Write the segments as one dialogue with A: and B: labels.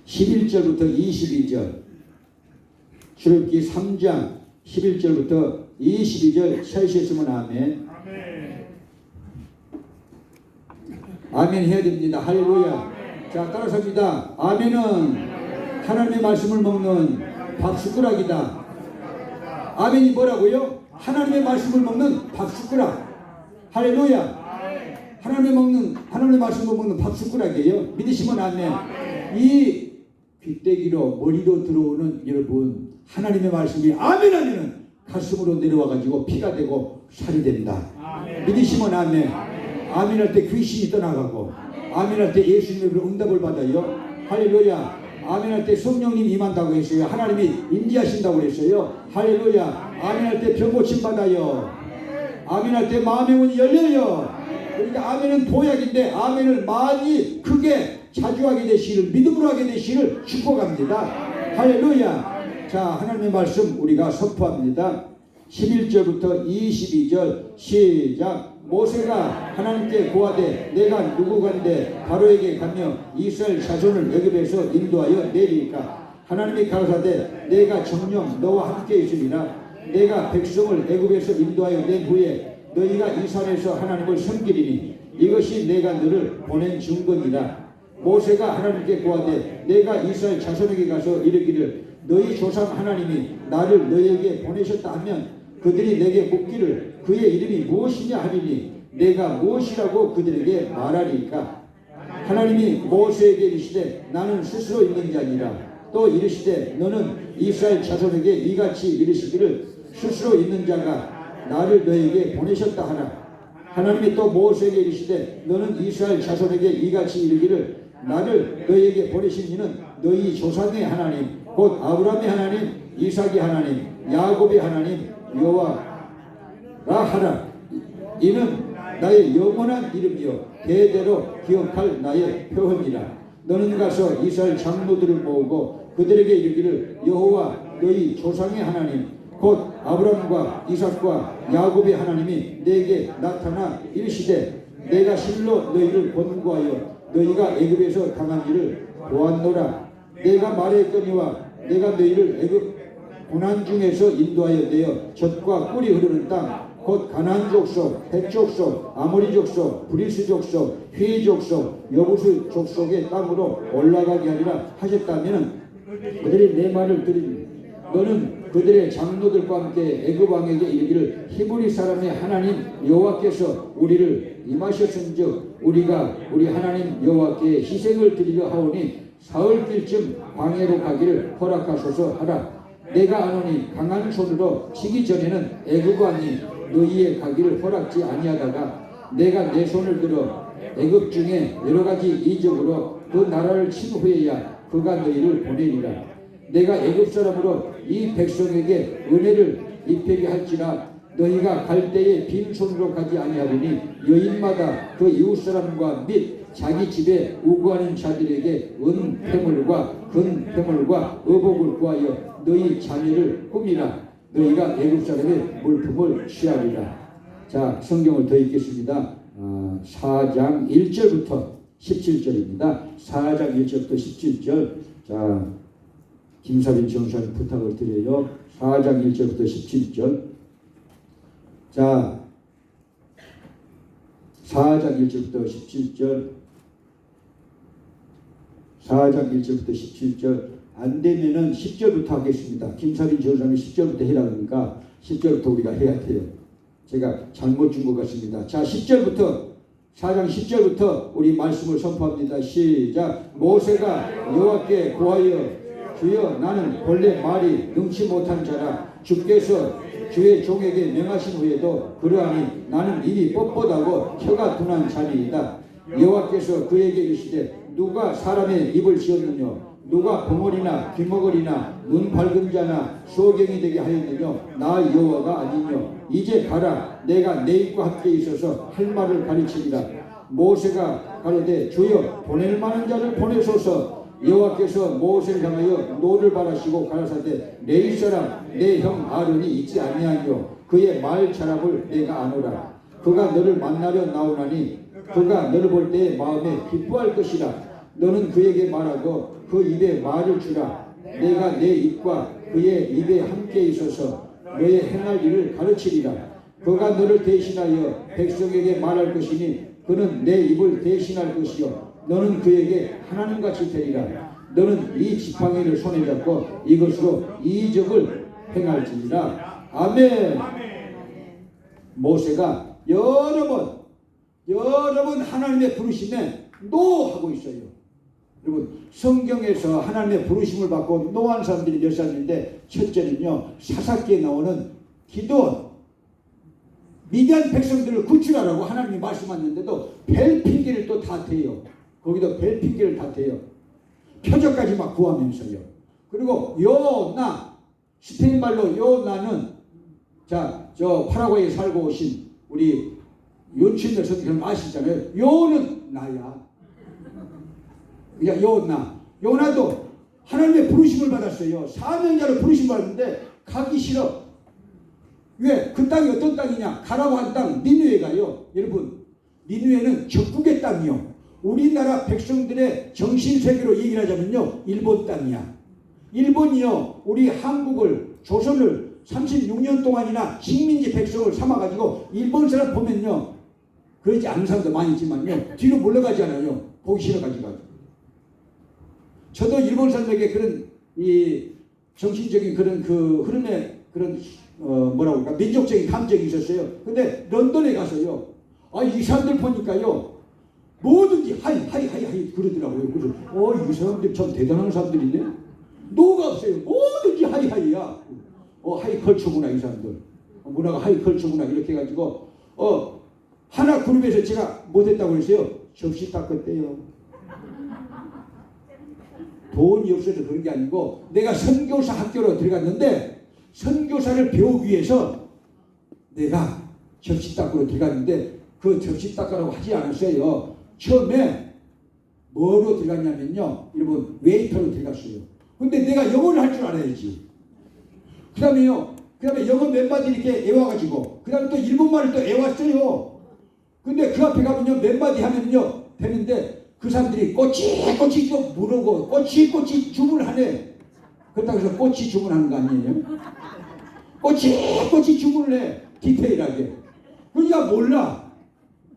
A: 11절부터 22절, 출애굽기 3장 11절부터 22절 찾으셨으면 아멘. 아멘 해야 됩니다. 할렐루야. 자, 따라서입니다. 아멘은 하나님의 말씀을 먹는 밥숟가락이다. 아멘이 뭐라고요? 하나님의 말씀을 먹는 밥숟가락. 할렐루야. 하나님의 말씀을 먹는 밥숟가락이에요. 믿으시면 아멘. 이 귀때기로 머리로 들어오는 여러분, 하나님의 말씀이 아멘 하면은 가슴으로 내려와 가지고 피가 되고 살이 됩니다. 믿으시면 아멘. 아멘 할 때 귀신이 떠나가고, 아멘 할 때 예수님의 응답을 받아요. 할렐루야. 아멘 할 때 성령님 임한다고 했어요. 하나님이 임재하신다고 그랬어요. 할렐루야. 아멘 할 때 병 고침 받아요. 아멘 할 때 마음의 문이 열려요. 그러니까 아멘은 도약인데, 아멘을 많이 크게 자주 하게 되시기를, 믿음으로 하게 되시기를 축복합니다. 할렐루야. 자, 하나님의 말씀 우리가 선포합니다. 11절부터 22절 시작. 모세가 하나님께 고하되 내가 누구간데 바로에게 가며 이스라엘 자손을 애굽에서 인도하여 내리리까. 하나님이 가라사대 내가 정녕 너와 함께 있으리라. 내가 백성을 애굽에서 인도하여 낸 후에 너희가 이 산에서 하나님을 섬기리니 이것이 내가 너를 보낸 증거니라. 모세가 하나님께 고하되 내가 이스라엘 자손에게 가서 이르기를 너희 조상 하나님이 나를 너희에게 보내셨다 하면 그들이 내게 묻기를 그의 이름이 무엇이냐 하리니 내가 무엇이라고 그들에게 말하리까. 하나님이 모세에게 이르시되 나는 스스로 있는 자니라. 또 이르시되 너는 이스라엘 자손에게 이같이 이르시기를 스스로 있는 자가 나를 너희에게 보내셨다 하라. 하나님이 또 모세에게 이르시되 너는 이스라엘 자손에게 이같이 이르기를 나를 너희에게 보내신 이는 너희 조상의 하나님 곧 아브라함의 하나님, 이삭의 하나님, 야곱의 하나님 여호와라 하라. 이는 나의 영원한 이름이요 대대로 기억할 나의 표현이라. 너는 가서 이스라엘 장로들을 모으고 그들에게 이르기를 여호와 너희 조상의 하나님 곧 아브라함과 이삭과 야곱의 하나님이 내게 나타나 이르시되 내가 실로 너희를 권고하여 너희가 애굽에서 당한 일을 보았노라. 내가 말했거니와 내가 너희를 애굽 고난 중에서 인도하여 내어 젖과 꿀이 흐르는 땅 곧 가나안 족속, 헷 족속, 아모리 족속, 브리스 족속, 휘 족속, 여부수 족속의 땅으로 올라가게 하리라 하셨다면 그들이 내 말을 들으니 너는 그들의 장로들과 함께 애굽 왕에게 이르기를 히브리 사람의 하나님 여호와께서 우리를 임하셨은즉 우리가 우리 하나님 여호와께 희생을 드리려 하오니 사흘길쯤 광야로 가기를 허락하소서 하라. 내가 아노니 강한 손으로 치기 전에는 애굽 왕이 너희의 가기를 허락지 아니하다가 내가 내 손을 들어 애굽 중에 여러 가지 이적으로 그 나라를 친 후에야 그가 너희를 보내리라. 내가 애굽 사람으로 이 백성에게 은혜를 입히게 할지라 너희가 갈 때에 빈손으로 가지 아니하리니 여인마다 그 이웃 사람과 및 자기 집에 우거하는 자들에게 은폐물과 금폐물과 의복을 구하여 너희 자녀를 꾸미라. 너희가 애굽 사람의 물품을 취하리라. 자, 성경을 더 읽겠습니다. 4장 1절부터 17절입니다. 4장 1절부터 17절. 자, 김사빈 전사님 부탁을 드려요. 4장 1절부터 17절. 자, 4장 1절부터 17절. 4장 1절부터 17절. 안 되면은 10절부터 하겠습니다. 김사빈 전사님 10절부터 해라 그러니까 10절부터 우리가 해야 돼요. 제가 잘못 준 것 같습니다. 자, 10절부터 4장 10절부터 우리 말씀을 선포합니다. 시작. 모세가 여호와께 고하여 주여 나는 본래 말이 능치 못한 자라 주께서 주의 종에게 명하신 후에도 그러하니 나는 입이 뻣뻣하고 혀가 둔한 자니이다. 여호와께서 그에게 이르시되 누가 사람의 입을 지었느냐 누가 벙어리나 귀머거리나 눈 밝은 자나 소경이 되게 하였느냐 나 여호와가 아니뇨. 이제 가라. 내가 내 입과 함께 있어서 할 말을 가르치리라. 모세가 가로되 주여 보낼 만한 자를 보내소서. 여호와께서 모세를 향하여 노를 바라시고 가라사대 내 입사람 내 형 아론이 있지 아니하뇨. 그의 말 자락을 내가 아노라. 그가 너를 만나려 나오나니 그가 너를 볼 때에 마음에 기뻐할 것이라. 너는 그에게 말하고 그 입에 말을 주라. 내가 내 입과 그의 입에 함께 있어서 너의 행할 일을 가르치리라. 그가 너를 대신하여 백성에게 말할 것이니 그는 내 입을 대신할 것이요 너는 그에게 하나님같이 되리라. 너는 이 지팡이를 손에 잡고 이것으로 이적을 행할지니라. 아멘. 모세가 여러 번 하나님의 부르심에 노하고 있어요. 여러분, 성경에서 하나님의 부르심을 받고 노한 사람들이 몇 사람인데, 첫째는요, 사사기에 나오는 기드온, 미디안 백성들을 구출하라고 하나님이 말씀하셨는데도 벨 핑계를 또 다 대요. 거기도 벨 핑계를 다 대요. 표적까지 막 구하면서요. 그리고 요나, 스페인 말로 요나는, 자, 저 파라과이에 살고 오신 우리 윤춘열 선생님 아시잖아요. 요는 나야. 요나도 하나님의 부르심을 받았어요. 사명자로 부르심 받았는데 가기 싫어. 왜? 그 땅이 어떤 땅이냐? 가라고 한 땅 니느웨 가요. 여러분, 니느웨는 적국의 땅이요. 우리나라 백성들의 정신세계로 얘기를 하자면요, 일본 땅이야. 일본이요, 우리 한국을, 조선을 36년 동안이나 식민지 백성을 삼아가지고 일본 사람 보면요, 그러지 않은 사람도 많이 있지만요, 뒤로 물러가지 않아요. 보기 싫어가지고. 저도 일본 사람에게 그런 이 정신적인 그런 그 흐름에 그런 뭐라고 할까, 민족적인 감정이 있었어요. 근데 런던에 가서요, 이 사람들 보니까요, 뭐든지 하이 그러더라고요. 그래서 이 사람들 참 대단한 사람들이네. 노가 없어요. 뭐든지 하이야. 하이컬처구나 이 사람들. 문화가 하이컬처구나 이렇게 해가지고 하나 그룹에서 제가 못했다고 그랬어요. 접시 닦았대요. 돈이 없어서 그런 게 아니고 내가 선교사 학교로 들어갔는데 선교사를 배우기 위해서 내가 접시 닦으러 들어갔는데 그 접시 닦으라고 하지 않았어요. 처음에 뭐로 들어갔냐면요, 여러분, 웨이터로 들어갔어요. 근데 내가 영어를 할 줄 알아야지. 그 다음에 영어 몇 마디 이렇게 애와가지고 그 다음에 또 일본말을 또 애왔어요. 근데 그 앞에 가면요, 몇 마디 하면요 되는데 그 사람들이 꼬치 좀 물어고 꼬치 주문을 하네. 그렇다고 해서 꼬치 주문하는 거 아니에요? 꼬치 주문을 해. 디테일하게. 그러니까 몰라.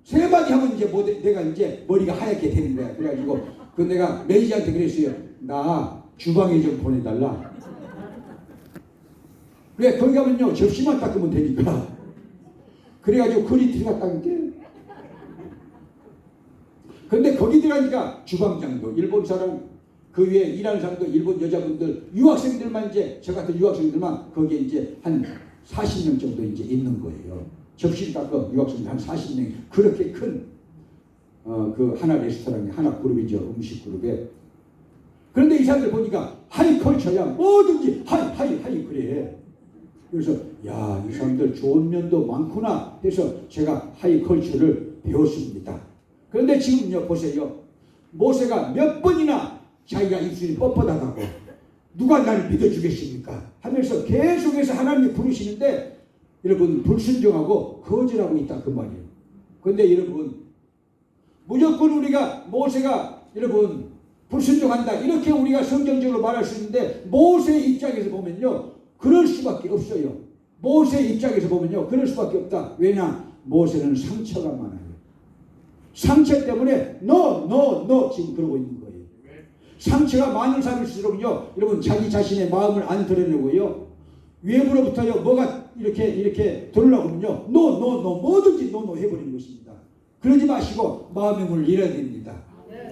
A: 세 마디 하면 이제 내가 이제 머리가 하얗게 되는 거야. 그래가지고 내가 매니저한테 그랬어요. 나 주방에 좀 보내달라. 왜? 거기 가면요, 접시만 닦으면 되니까. 그래가지고 거리 들어갔다는 게. 근데 거기 들어가니까 주방장도 일본 사람, 그 위에 일하는 사람도 일본 여자분들, 유학생들만 이제, 저 같은 유학생들만 거기에 이제 한 40명 정도 이제 있는 거예요. 접시를 닦아 유학생들 한 40명. 그렇게 큰, 그 하나 레스토랑에, 하나 그룹이죠. 음식 그룹에. 그런데 이 사람들 보니까 하이컬처야. 뭐든지 하이 그래. 그래서 이 사람들 좋은 면도 많구나 해서 제가 하이컬처를 배웠습니다. 그런데 지금요, 보세요. 모세가 몇 번이나 자기가 입술이 뻣뻣하다고 누가 날 믿어주겠습니까 하면서 계속해서 하나님이 부르시는데 여러분, 불순종하고 거절하고 있다 그 말이에요. 그런데 여러분, 무조건 우리가 모세가 여러분 불순종한다 이렇게 우리가 성경적으로 말할 수 있는데 모세의 입장에서 보면요, 그럴 수밖에 없어요. 모세의 입장에서 보면요, 그럴 수밖에 없다. 왜냐? 모세는 상처가 많아요. 상처 때문에 너 지금 그러고 있는 거예요. 상처가 많은 사람일수록요, 여러분, 자기 자신의 마음을 안 드러내고요, 외부로부터요 뭐가 이렇게 들어오면요, 뭐든지 해버리는 것입니다. 그러지 마시고 마음의 문을 열어야 됩니다.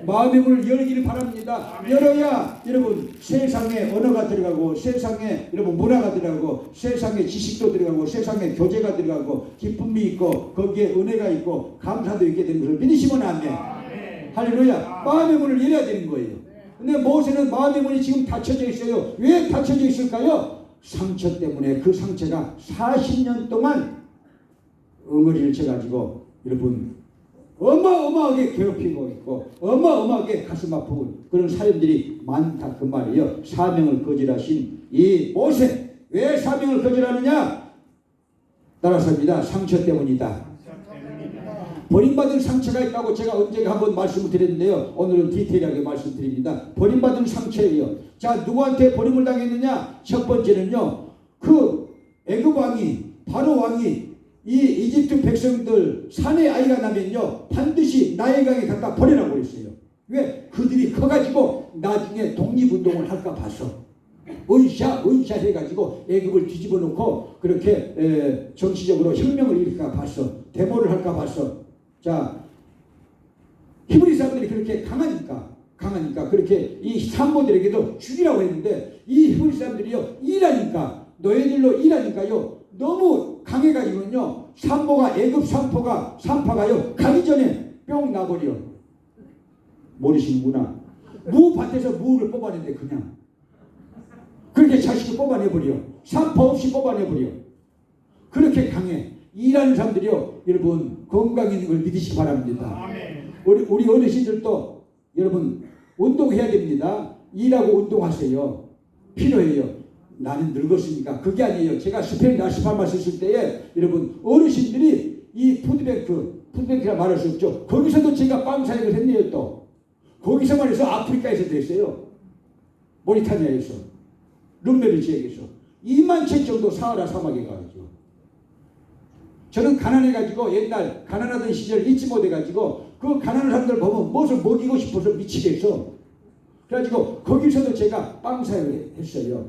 A: 마음의 문을 열기를 바랍니다. 열어야 여러분 세상에 언어가 들어가고, 세상에 여러분 문화가 들어가고, 세상에 지식도 들어가고, 세상에 교제가 들어가고, 기쁨이 있고, 거기에 은혜가 있고, 감사도 있게 되는 것을 믿으시면 아멘. 할렐루야. 마음의 문을 열어야 되는 거예요. 근데 모세는 마음의 문이 지금 닫혀져 있어요. 왜 닫혀져 있을까요? 상처 때문에. 그 상처가 40년 동안 엉어리를 쳐가지고 여러분 어마어마하게 괴롭히고 있고 어마어마하게 가슴 아프고 그런 사람들이 많다 그 말이에요. 사명을 거절하신 이 모세. 왜 사명을 거절하느냐? 따라서입니다. 상처 때문이다. 버림받은 상처가 있다고 제가 언젠가 한번 말씀을 드렸는데요. 오늘은 디테일하게 말씀드립니다. 버림받은 상처예요. 자, 누구한테 버림을 당했느냐? 첫 번째는요. 그 애굽 왕이 바로 왕이 이 이집트 백성들 산에 아이가 나면요 반드시 나일강에 갖다 버리라고 그랬어요. 왜? 그들이 커가지고 나중에 독립운동을 할까 봐서 은샷 해가지고 애굽을 뒤집어 놓고 그렇게 정치적으로 혁명을 일으킬까 봐서 데모를 할까 봐서. 자, 히브리 사람들이 그렇게 강하니까 그렇게 이 산모들에게도 죽이라고 했는데 이 히브리 사람들이요 일하니까 너희들로 일하니까요 너무 강해가지고는요 산모가 애굽 산파가요 가기 전에 뿅 나버려. 모르시는구나. 무밭에서 무를 뽑아낸대. 그냥 그렇게 자식을 뽑아내버려. 산파 없이 뽑아내버려. 그렇게 강해. 일하는 사람들이요 여러분 건강 있는 걸 믿으시기 바랍니다. 우리 어르신들도 여러분 운동해야 됩니다. 일하고 운동하세요. 필요해요. 나는 늙었으니까. 그게 아니에요. 제가 스페인 라스팔마 썼을 때에 여러분 어르신들이 이 푸드뱅크라 말할 수 없죠. 거기서도 제가 빵 사역을 했네요. 또 거기서만 해서 아프리카에서도 했어요. 모리타니아에서 룸메르 지역에서 2만 채 정도 사하라 사막에 가가지고 저는 가난해가지고 옛날 가난하던 시절 잊지 못해가지고 그 가난한 사람들 보면 무엇을 먹이고 싶어서 미치겠어. 그래가지고 거기서도 제가 빵 사역을 했어요.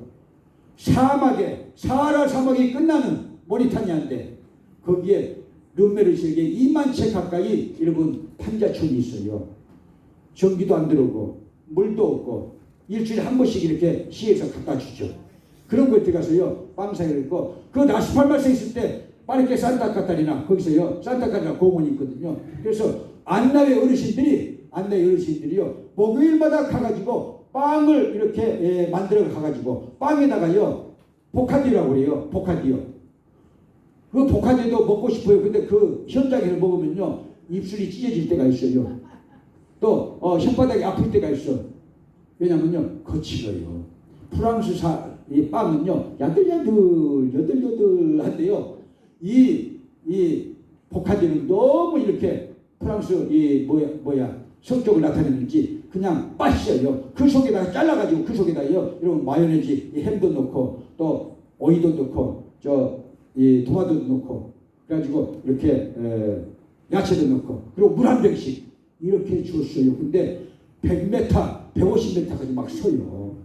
A: 사막에 사하라 사막이 끝나는 모리타니아인데 거기에 룸메르 지역에 2만 채 가까이 여러분 판자촌이 있어요. 전기도 안 들어오고 물도 없고 일주일에 한 번씩 이렇게 시에서 갖다 주죠. 그런 곳에 들어가서요 빵 사역을 했고 그 라스팔마스에 있을 때 파르케 산타카타리나 거기서요 산타카타리나 공원이 있거든요. 그래서 안나의 어르신들이요 목요일마다 가가지고 빵을 이렇게 만들어 가가지고 빵에다가요 보카디오라고 그래요. 보카디오. 그 보카디오도 먹고 싶어요. 근데 그 현장에서 먹으면요 입술이 찢어질 때가 있어요. 또 혓바닥이 아플 때가 있어. 왜냐면요 거칠어요. 프랑스산 이 빵은요 야들야들한데요 이 보카디오는 너무 이렇게 프랑스 이 성격을 나타내는지 그냥 빠시어요. 그 속에다가 잘라가지고 그 속에다요 이런 마요네즈 햄도 넣고 또 오이도 넣고 이 토마토도 넣고 그래가지고 이렇게 야채도 넣고 그리고 물 한 병씩 이렇게 줬어요. 근데 100m 150m까지 막 서요.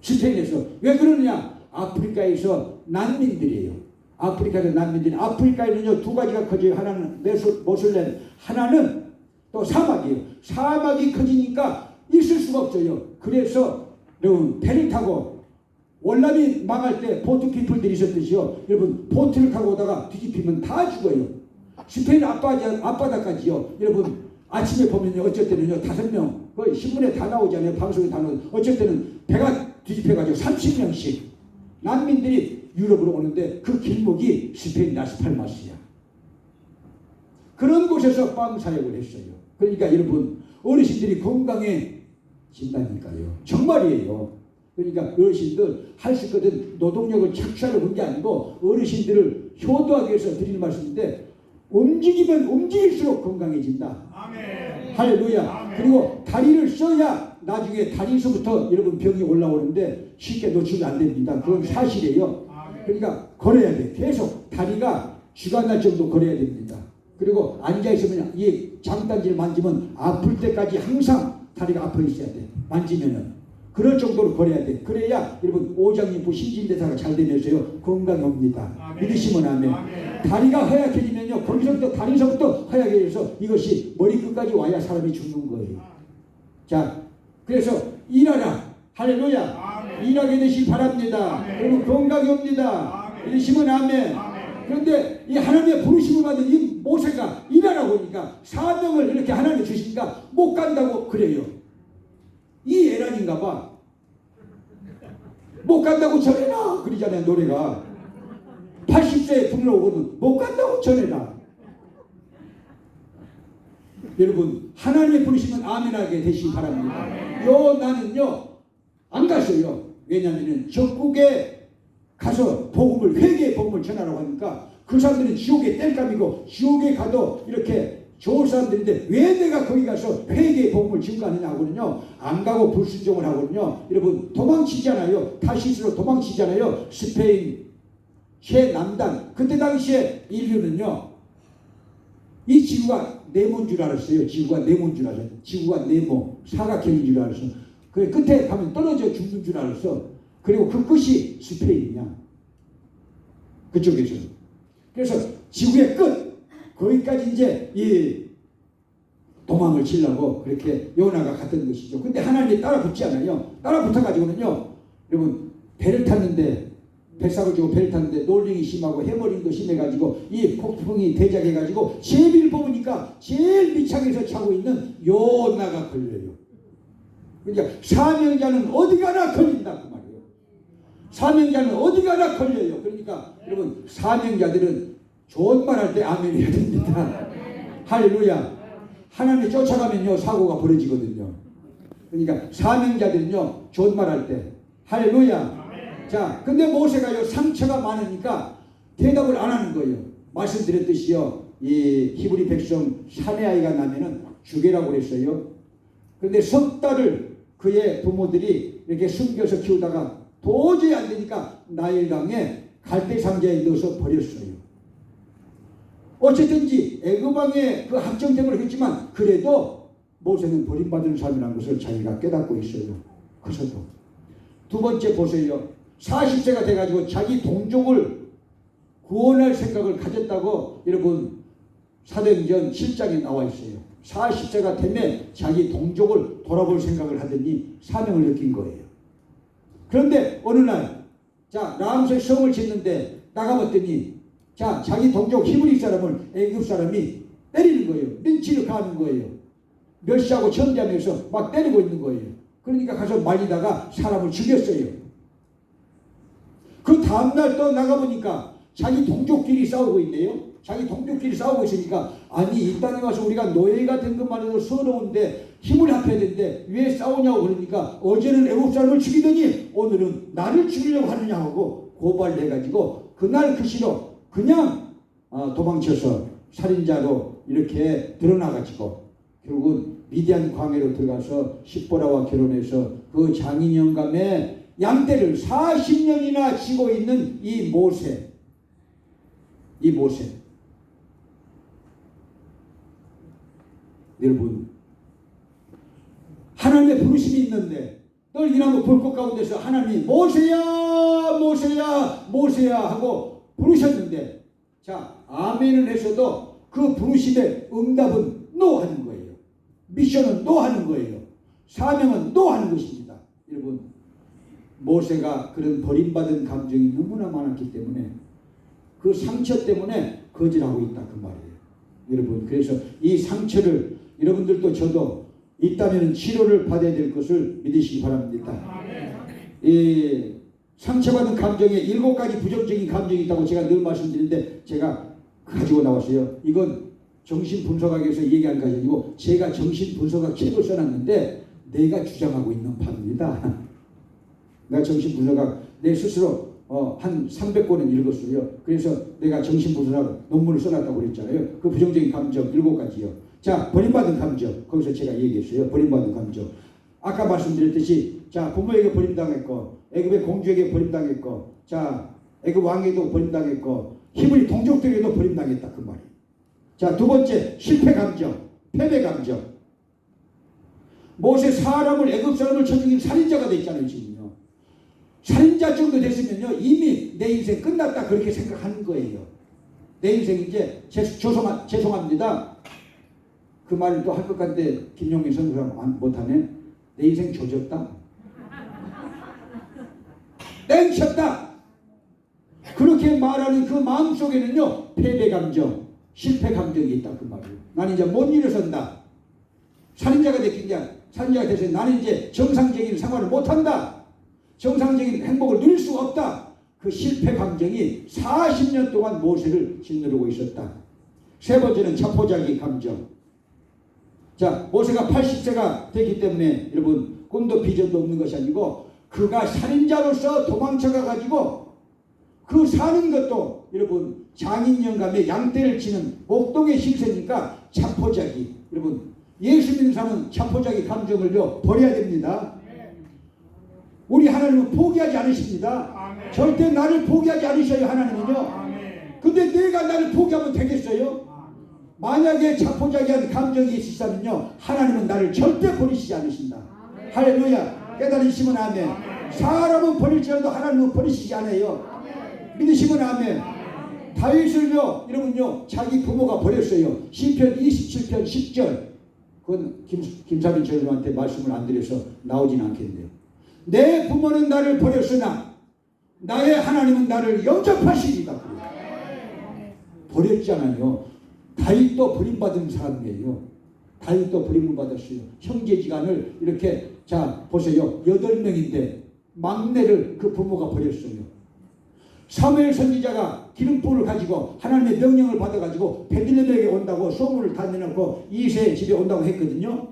A: 스페인에서. 왜 그러느냐? 아프리카에서 난민들이에요. 아프리카에서 난민들이. 아프리카에는요 두 가지가 커져요. 하나는 모슬렘, 하나는 또 사막이에요. 사막이 커지니까 있을 수가 없어요. 그래서 여러분 배를 타고 월남이 망할 때 보트 피플들이 있었듯이요. 여러분 보트를 타고 오다가 뒤집히면 다 죽어요. 스페인 앞바다까지요. 여러분 아침에 보면요 어쩔 때는요 5명 그 신문에 다 나오잖아요. 방송에 다 나오죠. 어쩔 때는 배가 뒤집혀가지고 30명씩 난민들이 유럽으로 오는데 그 길목이 스페인 라스팔마스야. 그런 곳에서 빵 사역을 했어요. 그러니까 여러분 어르신들이 건강해진다니까요. 정말이에요. 그러니까 어르신들 할 수 있거든 노동력을 착취하려고 그런 게 아니고 어르신들을 효도하기 위해서 드리는 말씀인데 움직이면 움직일수록 건강해진다. 아멘. 할렐루야. 아멘. 그리고 다리를 써야 나중에 다리에서부터 여러분 병이 올라오는데 쉽게 노출이 안 됩니다. 그건 아멘. 사실이에요. 아멘. 그러니까 걸어야 돼. 계속 다리가 쥐가 날 정도 걸어야 됩니다. 그리고 앉아있으면 이 장단지를 만지면 아플 때까지 항상 다리가 아파 있어야 돼. 만지면은. 그럴 정도로 걸어야 돼. 그래야 여러분 오장육부 신진대사가 잘 되면서요 건강이 옵니다. 아멘. 믿으시면 아멘. 아멘. 다리가 허약해지면요 거기서부터 다리서부터 허약해져서 이것이 머리끝까지 와야 사람이 죽는 거예요. 자, 그래서 일하라. 할렐루야. 아멘. 일하게 되시기 바랍니다. 여러분 건강이 옵니다. 아멘. 믿으시면 아멘. 아멘. 그런데 이 하나님의 부르심을 받은 이 모세가 일하라고 하니까 사명을 이렇게 하나님 주시니까 못 간다고 그래요. 이 애란인가 봐. 못 간다고 전해라 그러잖아요. 노래가 80세에 부르러오거든. 못 간다고 전해라. 여러분 하나님의 부르시면 아멘하게 되시기 바랍니다. 나는요 안 갔어요. 왜냐하면 전국에 가서 복음을 회개의 복음을 전하라고 하니까 그 사람들은 지옥의 땔감이고 지옥에 가도 이렇게 좋은 사람들인데 왜 내가 거기 가서 회개의 복음을 증거하느냐 하거든요. 안 가고 불순종을 하거든요. 여러분 도망치잖아요. 타시스로 도망치잖아요. 스페인 최남단 그때 당시에 인류는요. 이 지구가 네모인 줄 알았어요. 지구가 네모인 줄 알았어요. 지구가 네모 사각형인 줄 알았어. 그 끝에 가면 떨어져 죽는 줄 알았어. 그리고 그 끝이 스페인이야. 그쪽에서. 그래서 지구의 끝 거기까지 이제 이 도망을 치려고 그렇게 요나가 갔던 것이죠. 근데 하나님이 따라 붙지 않아요. 따라 붙어가지고는요. 여러분 배를 탔는데 뱃삭을 주고 배를 탔는데 놀림이 심하고 해머림도 심해가지고 이 폭풍이 대작해가지고 제비를 뽑으니까 제일 밑창에서 자고 있는 요나가 걸려요. 그러니까 사명자는 어디 가나 걸린다 그 말이에요. 사명자는 어디 가나 걸려요. 그러니까 여러분 사명자들은 좋은 말 할 때 아멘 해야 됩니다. 할렐루야. 하나님을 쫓아가면요 사고가 벌어지거든요. 그러니까 사명자들은요 좋은 말 할 때 할렐루야. 자, 근데 모세가요 상처가 많으니까 대답을 안 하는 거예요. 말씀드렸듯이요 이 히브리 백성 사내 아이가 나면은 죽이라고 그랬어요. 그런데 석 달을 그의 부모들이 이렇게 숨겨서 키우다가 도저히 안 되니까 나일강에 갈대 상자에 넣어서 버렸어요. 어쨌든지 애굽왕의 그 함정 때문에 했지만 그래도 모세는 버림받은 사람이라는 것을 자기가 깨닫고 있어요. 커서도. 두 번째 보세요. 40세가 돼가지고 자기 동족을 구원할 생각을 가졌다고 여러분 사도행전 7장에 나와 있어요. 40세가 되면 자기 동족을 돌아볼 생각을 하더니 사명을 느낀 거예요. 그런데 어느 날 자 라암스의 성을 짓는데 나가봤더니 자 자기 동족 히브리 사람을 애굽 사람이 때리는 거예요. 린치를 가하는 거예요. 멸시하고 천대하면서 막 때리고 있는 거예요. 그러니까 가서 말리다가 사람을 죽였어요. 그 다음날 또 나가보니까 자기 동족끼리 싸우고 있네요. 자기 동족끼리 싸우고 있으니까 아니 이 땅에 와서 우리가 노예가 된 것만 해도 서러운데 힘을 합해야 되는데 왜 싸우냐고 그러니까 어제는 애국 사람을 죽이더니 오늘은 나를 죽이려고 하느냐 하고 고발을 해가지고 그날 그 시로 그냥 도망쳐서 살인자로 이렇게 드러나가지고 결국은 미디안 광해로 들어가서 십보라와 결혼해서 그 장인 영감의 양떼를 40년이나 지고 있는 이 모세. 여러분 하나님의 부르심이 있는데 늘 이나무 불꽃 가운데서 하나님이 모세야 모세야 모세야 하고 부르셨는데 자 아멘을 했어도 그 부르심의 응답은 노 하는 거예요. 미션은 노 하는 거예요. 사명은 노 하는 것입니다. 여러분 모세가 그런 버림받은 감정이 너무나 많았기 때문에 그 상처 때문에 거절하고 있다 그 말이에요. 여러분 그래서 이 상처를 여러분들도 저도 있다면 치료를 받아야 될 것을 믿으시기 바랍니다. 이 상처받은 감정에 7가지 부정적인 감정이 있다고 제가 늘 말씀드리는데 제가 가지고 나왔어요. 이건 정신분석학에서 얘기한 것이 아니고 제가 정신분석학 책을 써놨는데 내가 주장하고 있는 바입니다. 내가 정신분석학 내 스스로 한 300권은 읽었어요. 그래서 내가 정신분석학 논문을 써놨다고 그랬잖아요. 그 부정적인 감정 7가지요. 자, 버림받은 감정. 거기서 제가 얘기했어요. 버림받은 감정. 아까 말씀드렸듯이 자, 부모에게 버림당했고 애굽의 공주에게 버림당했고 자, 애굽 왕에도 버림당했고 히브리 동족들에게도 버림당했다 그 말이에요. 자, 두 번째 실패 감정, 패배 감정. 모세 사람을 애굽 사람을 쳐 죽인 살인자가 됐잖아요 지금요. 살인자 정도 됐으면요 이미 내 인생 끝났다 그렇게 생각하는 거예요. 내 인생 이제 죄송합니다. 그 말을 또 할 것 같은데 김용민 선수가 못하네. 내 인생 조졌다. 땡쳤다. 그렇게 말하는 그 마음속에는요 패배 감정, 실패 감정이 있다 그 말이에요. 나는 이제 못 일어선다. 살인자가 돼서 나는 이제 정상적인 생활을 못한다. 정상적인 행복을 누릴 수가 없다. 그 실패 감정이 40년 동안 모세를 짓누르고 있었다. 세 번째는 자포자기 감정. 자, 모세가 80세가 됐기 때문에 여러분 꿈도 비전도 없는 것이 아니고 그가 살인자로서 도망쳐가 가지고 그 사는 것도 여러분 장인 영감의 양떼를 치는 목동의 신세니까 자포자기. 여러분 예수 믿는 사람은 자포자기 감정을요 버려야 됩니다. 우리 하나님은 포기하지 않으십니다. 아멘. 절대 나를 포기하지 않으셔요. 하나님은요. 아멘. 근데 내가 나를 포기하면 되겠어요? 만약에 자포자기한 감정이 있으시다면요 하나님은 나를 절대 버리시지 않으신다. 아멘. 할렐루야. 깨달으시면 아멘. 아멘. 사람은 버릴지라도 하나님은 버리시지 않아요. 아멘. 믿으시면 아멘. 아멘. 다윗을요 여러분요 자기 부모가 버렸어요. 시편 27편 10절. 그건 김사빈 저님한테 말씀을 안 드려서 나오진 않겠네요. 내 부모는 나를 버렸으나 나의 하나님은 나를 영접하시리다. 버렸잖아요. 다윗도 버림받은 사람이에요. 다윗도 버림을 받았어요. 형제지간을 이렇게 자 보세요. 8명인데 막내를 그 부모가 버렸어요. 사무엘 선지자가 기름불을 가지고 하나님의 명령을 받아가지고 베들레헴에게 온다고 소문을 다 내놓고 이새의 집에 온다고 했거든요.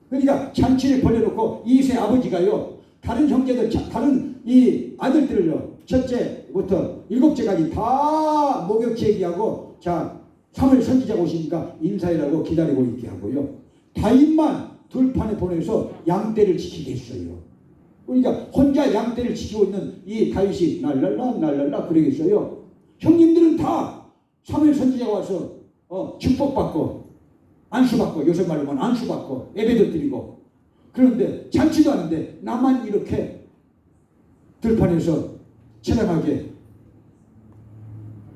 A: 그러니까 잔치를 벌여놓고 이새 아버지가요 다른 형제들 다른 이 아들들을요 첫째부터 7째까지 다 목욕 제기하고 자 사무엘 선지자가 오시니까 인사해라고 기다리고 있게 하고요. 다윗만 들판에 보내서 양떼를 지키게 했어요. 그러니까 혼자 양떼를 지키고 있는 이 다윗이 날랄라 그러겠어요. 형님들은 다 사무엘 선지자가 와서 축복받고 안수받고 요새 말로만 안수받고 예배도 드리고 그런데 잔치도 하는데 나만 이렇게 들판에서 처량하게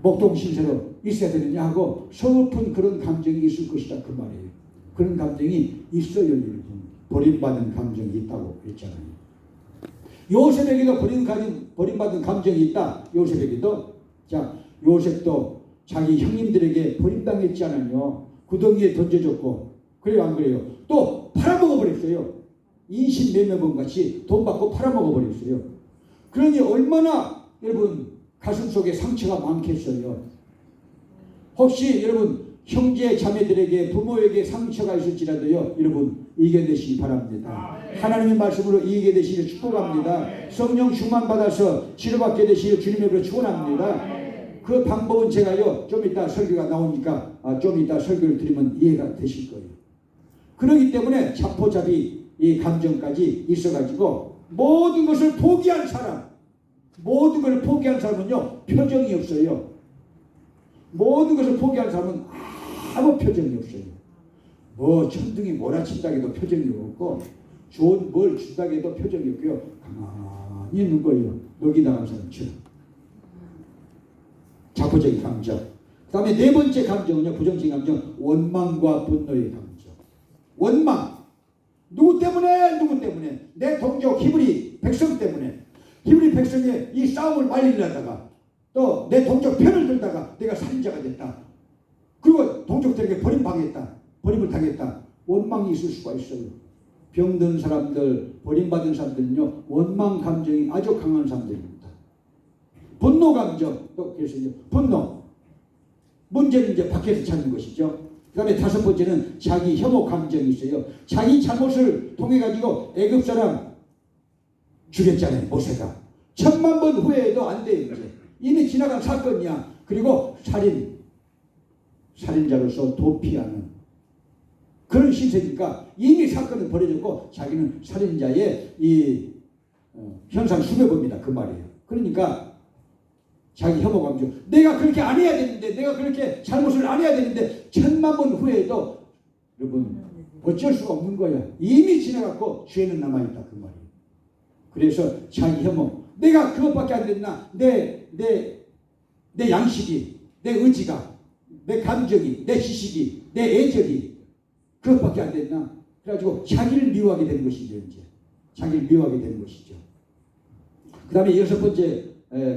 A: 목동 신세로 있어야 되느냐 하고 서글픈 그런 감정이 있을 것이다 그 말이에요. 그런 감정이 있어요. 여러분. 버림받은 감정이 있다고 그랬잖아요. 요셉에게도 버림받은 감정이 있다. 요셉에게도. 자, 요셉도 자기 형님들에게 버림당했지 않았요. 구덩이에 던져줬고 그래요 안 그래요? 또 팔아먹어버렸어요. 인신매매범 같이 돈 받고 팔아먹어버렸어요. 그러니 얼마나 여러분 가슴속에 상처가 많겠어요. 혹시 여러분 형제 자매들에게 부모에게 상처가 있을지라도요 여러분 이겨내시기 바랍니다. 하나님의 말씀으로 이겨내시기를 축복합니다. 성령 충만 받아서 치료받게 되시기를 주님의 이름으로 축원합니다. 그 방법은 제가요 좀 이따 설교가 나오니까 좀 이따 설교를 드리면 이해가 되실 거예요. 그렇기 때문에 자포자기 이 감정까지 있어가지고 모든 것을 포기한 사람, 모든 것을 포기한 사람은요 표정이 없어요. 모든 것을 포기한 사람은 아무 표정이 없어요. 뭐 천둥이 몰아친다 해도 표정이 없고 좋은 뭘 준다 해도 표정이 없고요. 가만히 있는 거예요. 녹이 나간 사람처럼. 자포적인 감정. 그 다음에 네 번째 감정은요. 부정적인 감정. 원망과 분노의 감정. 원망. 누구 때문에? 누구 때문에? 내 동족 히브리 백성 때문에. 히브리 백성의 이 싸움을 말리려다가 또 내 동족 편을 들다가 내가 살인자가 됐다. 그리고 동족들에게 버림당했다. 버림을 당했다. 원망이 있을 수가 있어요. 병든 사람들, 버림받은 사람들은요. 원망 감정이 아주 강한 사람들입니다. 분노 감정. 또 그래서 분노. 문제는 이제 밖에서 찾는 것이죠. 그 다음에 다섯 번째는 자기 혐오 감정이 있어요. 자기 잘못을 통해 가지고 애굽 사람 죽였잖아요. 모세가. 1000만 번 후회해도 안 돼요. 이제. 이미 지나간 사건이야. 그리고 살인자로서 도피하는 그런 신세니까 이미 사건은 벌어졌고 자기는 살인자의 이 현상 수배범이다 그 말이에요. 그러니까 자기 혐오 감정. 내가 그렇게 안 해야 되는데, 내가 그렇게 잘못을 안 해야 되는데 1000만 번 후회해도 여러분 어쩔 수가 없는 거야. 이미 지나갔고 죄는 남아있다 그 말이에요. 그래서 자기 혐오. 내가 그것밖에 안 됐나? 내 양식이, 내 의지가, 내 감정이, 내 지식이, 내 애절이 그것밖에 안 됐나? 그래가지고 자기를 미워하게 되는 것이죠. 이제 자기를 미워하게 되는 것이죠. 그 다음에 여섯 번째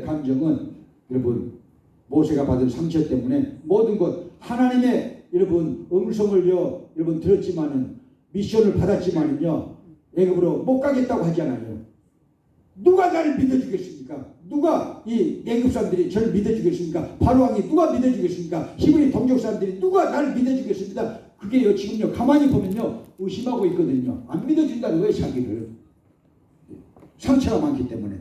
A: 감정은 여러분 모세가 받은 상처 때문에 모든 것 하나님의 여러분 음성을요 여러분 들었지만은 미션을 받았지만은요 애굽으로 못 가겠다고 하잖아요. 누가 나를 믿어주겠습니까? 누가 이 애굽 사람들이 저를 믿어주겠습니까? 바로 왕이 누가 믿어주겠습니까? 히브리 동족 사람들이 누가 나를 믿어주겠습니까? 그게요 지금요 가만히 보면요 의심하고 있거든요. 안 믿어준다는 거예요. 자기를 상처가 많기 때문에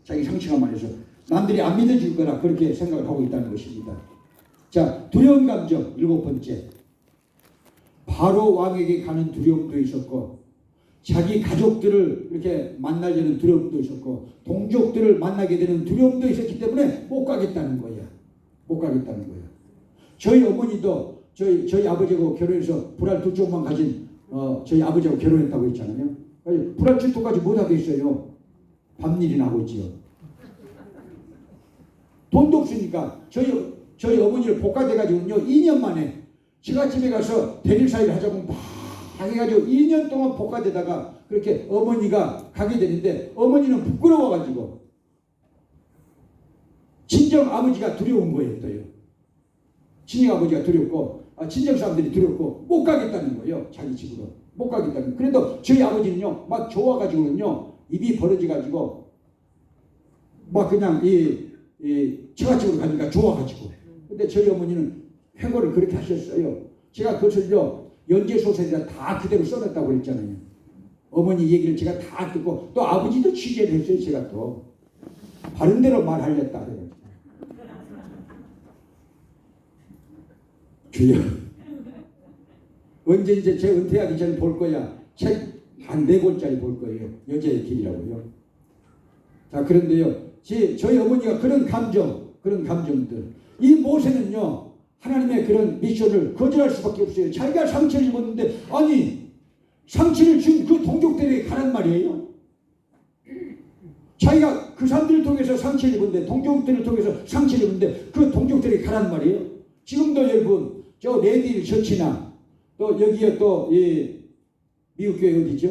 A: 자기 상처가 많아서 남들이 안 믿어줄 거라 그렇게 생각을 하고 있다는 것입니다. 자, 두려운 감정 7번째. 바로 왕에게 가는 두려움도 있었고, 자기 가족들을 이렇게 만나려는 두려움도 있었고, 동족들을 만나게 되는 두려움도 있었기 때문에 못 가겠다는 거야. 못 가겠다는 거야. 저희 어머니도 저희 아버지하고 결혼해서 불알 2쪽만 가진 저희 아버지하고 결혼했다고 했잖아요. 불알 7쪽까지 못 하겠어요. 밤일이나 하고 있지요. 돈도 없으니까 저희 어머니를 복가돼가지고요 2년 만에 제가 집에 가서 대리사일을 하자고 막 해가지고 2년 동안 복가되다가 그렇게 어머니가 가게 되는데, 어머니는 부끄러워가지고 친정 아버지가 두려운 거예요. 또요. 친정 아버지가 두렵고 친정 사람들이 두렵고 못 가겠다는 거예요. 자기 집으로 못 가겠다는 거예요. 그래도 저희 아버지는요 막 좋아가지고는요 입이 벌어져가지고 막 그냥 처갓집으로 가니까 좋아가지고. 근데 저희 어머니는 회고를 그렇게 하셨어요. 제가 그것을요 연재소설이라 다 그대로 써놨다고 그랬잖아요. 어머니 얘기를 제가 다 듣고, 또 아버지도 취재를 했어요. 제가 또 바른 대로 말하렸다 그래요. 주여, 언제 이제 제 은퇴하기 전에 볼 거야. 책 한 4권짜리 볼 거예요. 여자의 길이라고요. 자, 그런데요 저희 어머니가 그런 감정들, 이 모세는요 하나님의 그런 미션을 거절할 수밖에 없어요. 자기가 상처를 입었는데, 아니 상처를 준 그 동족들에게 가란 말이에요. 자기가 그 사람들을 통해서 상처를 입었는데, 동족들을 통해서 상처를 입었는데 그 동족들에게 가란 말이에요. 지금도 여러분 저 레디힐 처치나 또 여기에 또 미국 교회 어디죠?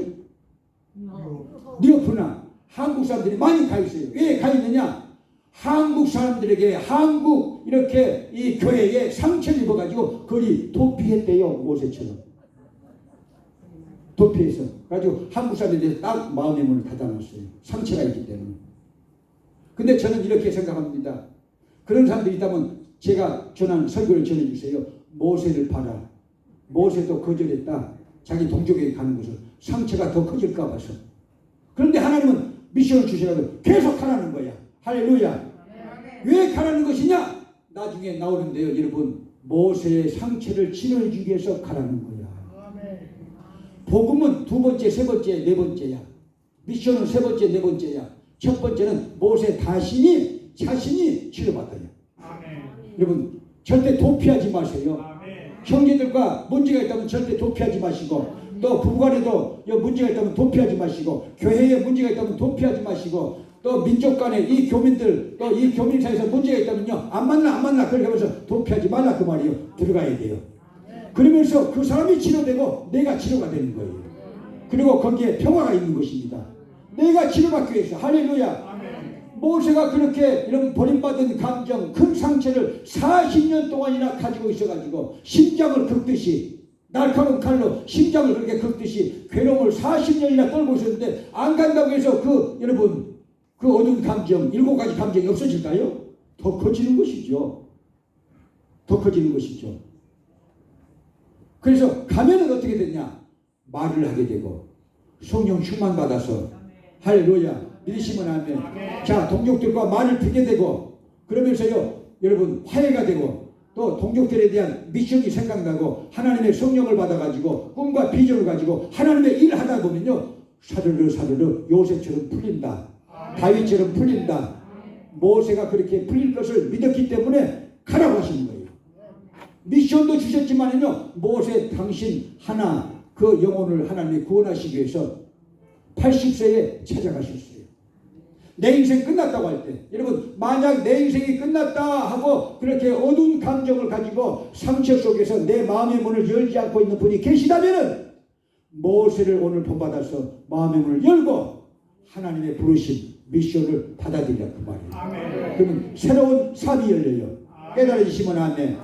A: 뉴욕이나 한국 사람들이 많이 가 있어요. 왜 가 있느냐? 한국 사람들에게 한국 이렇게 이 교회에 상처를 입어가지고 거기 도피했대요. 모세처럼 도피해서 가지고 한국 사람들이 딱 마음의 문을 닫아놨어요. 상처가 있기 때문에. 근데 저는 이렇게 생각합니다. 그런 사람들이 있다면 제가 전한 설교를 전해주세요. 모세를 봐라. 모세도 거절했다. 자기 동족에게 가는 것을. 상처가 더 커질까 봐서. 그런데 하나님은 미션을 주셔가지고 계속 하라는 거야. 할렐루야. 왜 가라는 것이냐? 나중에 나오는데요. 여러분, 모세의 상처를 치료해주기 위해서 가라는 거야. 복음은 2번째, 3번째, 4번째야. 미션은 3번째, 4번째야. 첫 번째는 모세 자신이 치료받아요. 여러분, 절대 도피하지 마세요. 형제들과 문제가 있다면 절대 도피하지 마시고, 또 부부간에도 문제가 있다면 도피하지 마시고, 교회에 문제가 있다면 도피하지 마시고, 또 민족 간에 이 교민들, 또 이 교민 사이에서 문제가 있다면요 안 만나 그렇게 하면서 도피하지 말라 그 말이에요. 들어가야 돼요. 그러면서 그 사람이 치료되고 내가 치료가 되는 거예요. 그리고 거기에 평화가 있는 것입니다. 내가 치료받기 위해서. 할렐루야. 모세가 그렇게 이런 버림받은 감정, 큰 상처를 40년 동안이나 가지고 있어가지고 심장을 긁듯이, 날카로운 칼로 심장을 그렇게 긁듯이 괴로움을 40년이나 떨고 있었는데, 안 간다고 해서 여러분 그 어두운 감정, 7가지 감정이 없어질까요? 더 커지는 것이죠. 더 커지는 것이죠. 그래서 가면은 어떻게 되냐? 말을 하게 되고 성령 충만 받아서. 할렐루야. 믿으시면 아멘. 자, 동족들과 말을 듣게 되고, 그러면서요 여러분 화해가 되고, 또 동족들에 대한 미션이 생각나고 하나님의 성령을 받아가지고 꿈과 비전을 가지고 하나님의 일을 하다 보면요 사르르 요셉처럼 풀린다. 다윗처럼 풀린다. 모세가 그렇게 풀릴 것을 믿었기 때문에 가라고 하시는 거예요. 미션도 주셨지만요 모세 당신 하나 그 영혼을 하나님이 구원하시기 위해서 80세에 찾아가셨어요. 내 인생 끝났다고 할 때, 여러분 만약 내 인생이 끝났다 하고 그렇게 어두운 감정을 가지고 상처 속에서 내 마음의 문을 열지 않고 있는 분이 계시다면 모세를 오늘 본받아서 마음의 문을 열고 하나님의 부르심 미션을 받아들이라 그 말이에요. 아멘. 그러면 새로운 삶이 열려요. 깨달으시면 아멘.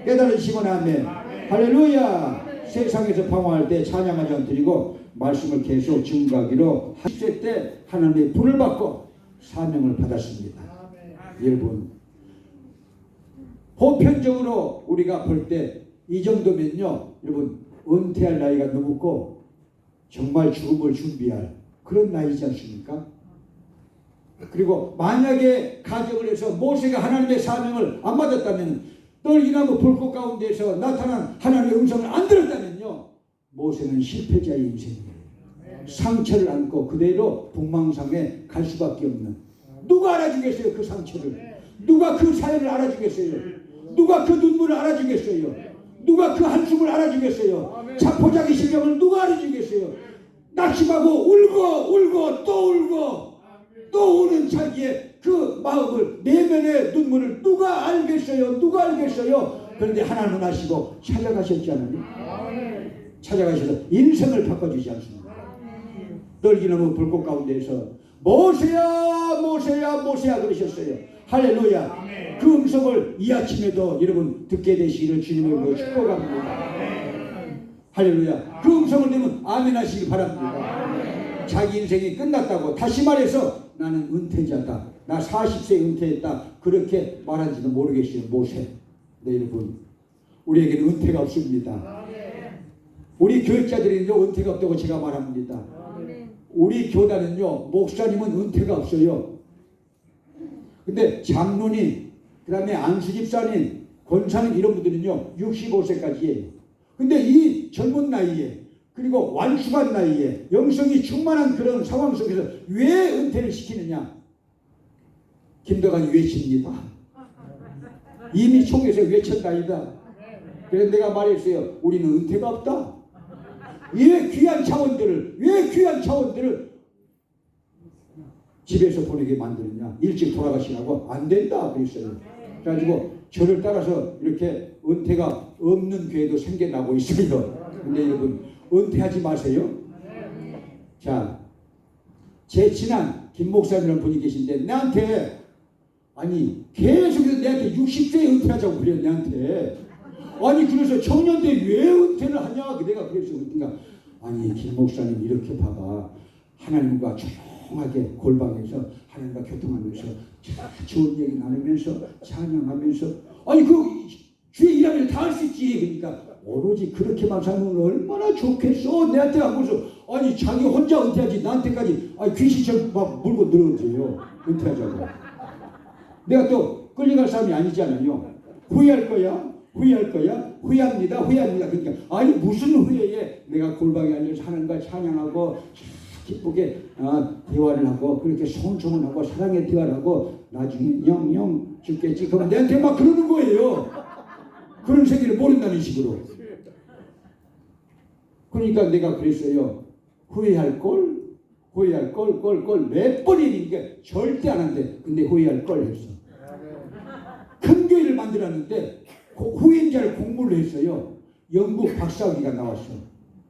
A: 깨달으시면 아멘. 할렐루야. 세상에서 방황할 때 찬양하지 않드리고 말씀을 계속 증거하기로 10세 때 하나님의 불을 받고 사명을 받았습니다. 여러분 보편적으로 우리가 볼 때 이 정도면요 여러분 은퇴할 나이가 넘었고 정말 죽음을 준비할 그런 나이지 않습니까? 그리고 만약에 가정을 해서 모세가 하나님의 사명을 안 받았다면, 떨기나무 불꽃 가운데서 나타난 하나님의 음성을 안 들었다면요, 모세는 실패자의 인생이에요. 상처를 안고 그대로 북망상에 갈 수밖에 없는. 누가 알아주겠어요? 그 상처를. 누가 그 사연을 알아주겠어요? 누가 그 눈물을 알아주겠어요? 누가 그 한숨을 알아주겠어요? 자포자기 심정을 누가 알아주겠어요? 낙심하고 울고 또 우는 자기의 그 마음을, 내면의 눈물을 누가 알겠어요? 누가 알겠어요? 그런데 하나님은 아시고 찾아가셨잖아요. 찾아가셔서 인생을 바꿔주지 않습니다. 떨기나무 불꽃 가운데에서 모세야 모세야 모세야 그러셨어요. 할렐루야. 그 음성을 이 아침에도 여러분 듣게 되시기를 주님으로 축복합니다. 할렐루야. 그 음성을 들으면 아멘 하시기 바랍니다. 자기 인생이 끝났다고, 다시 말해서 나는 은퇴자다, 나 40세 은퇴했다, 그렇게 말한지도 모르겠어요. 모세. 네, 여러분, 우리에게는 은퇴가 없습니다. 우리 교육자들은요 은퇴가 없다고 제가 말합니다. 우리 교단은요 목사님은 은퇴가 없어요. 근데 장로님, 그 다음에 안수집사님, 권사님 이런 분들은요 65세까지예요. 근데 이 젊은 나이에, 그리고 완숙한 나이에 영성이 충만한 그런 상황 속에서 왜 은퇴를 시키느냐? 김덕환이 외칩니다. 이미 총에서 외쳤다이다. 그래서 내가 말했어요. 우리는 은퇴가 없다. 왜 귀한 차원들을 집에서 보내게 만드느냐? 일찍 돌아가시라고. 안 된다 그랬어요. 그래가지고 저를 따라서 이렇게 은퇴가 없는 교회도 생겨나고 있어요. 근데 여러분, 은퇴하지 마세요. 자, 제 친한 김 목사님이라는 분이 계신데 내한테, 아니 계속해서 내한테 60세에 은퇴하자고 그래요. 내한테. 아니 그래서 청년대 왜 은퇴를 하냐? 내가 그랬어요. 그러니까 아니 김 목사님 이렇게 봐봐, 하나님과 조용하게 골방에서 하나님과 교통하면서 좋은 얘기 나누면서 찬양하면서, 아니 그 주의 일하면 다 할 수 있지. 그러니까 오로지 그렇게만 살면 얼마나 좋겠어. 내한테 하고서 아니 자기 혼자 은퇴하지 나한테까지 귀신처럼 막 물고 늘어져요. 은퇴하자고. 내가 또 끌려갈 사람이 아니잖아요. 후회할 거야. 후회합니다. 그러니까 아니 무슨 후회에, 내가 골방에 앉아서 하나님과 찬양하고 기쁘게 대화를 하고 그렇게 손소문하고 사랑의 대화를 하고 나중에 영영 죽겠지. 그럼 내한테 막 그러는 거예요. 그런 세계를 모른다는 식으로. 그러니까 내가 그랬어요. 후회할 걸 몇 번이니까 절대 안 한대. 근데 후회할 걸 했어. 큰 교회를 만들었는데 후임자를 공부를 했어요. 영국 박사학위가 나왔어.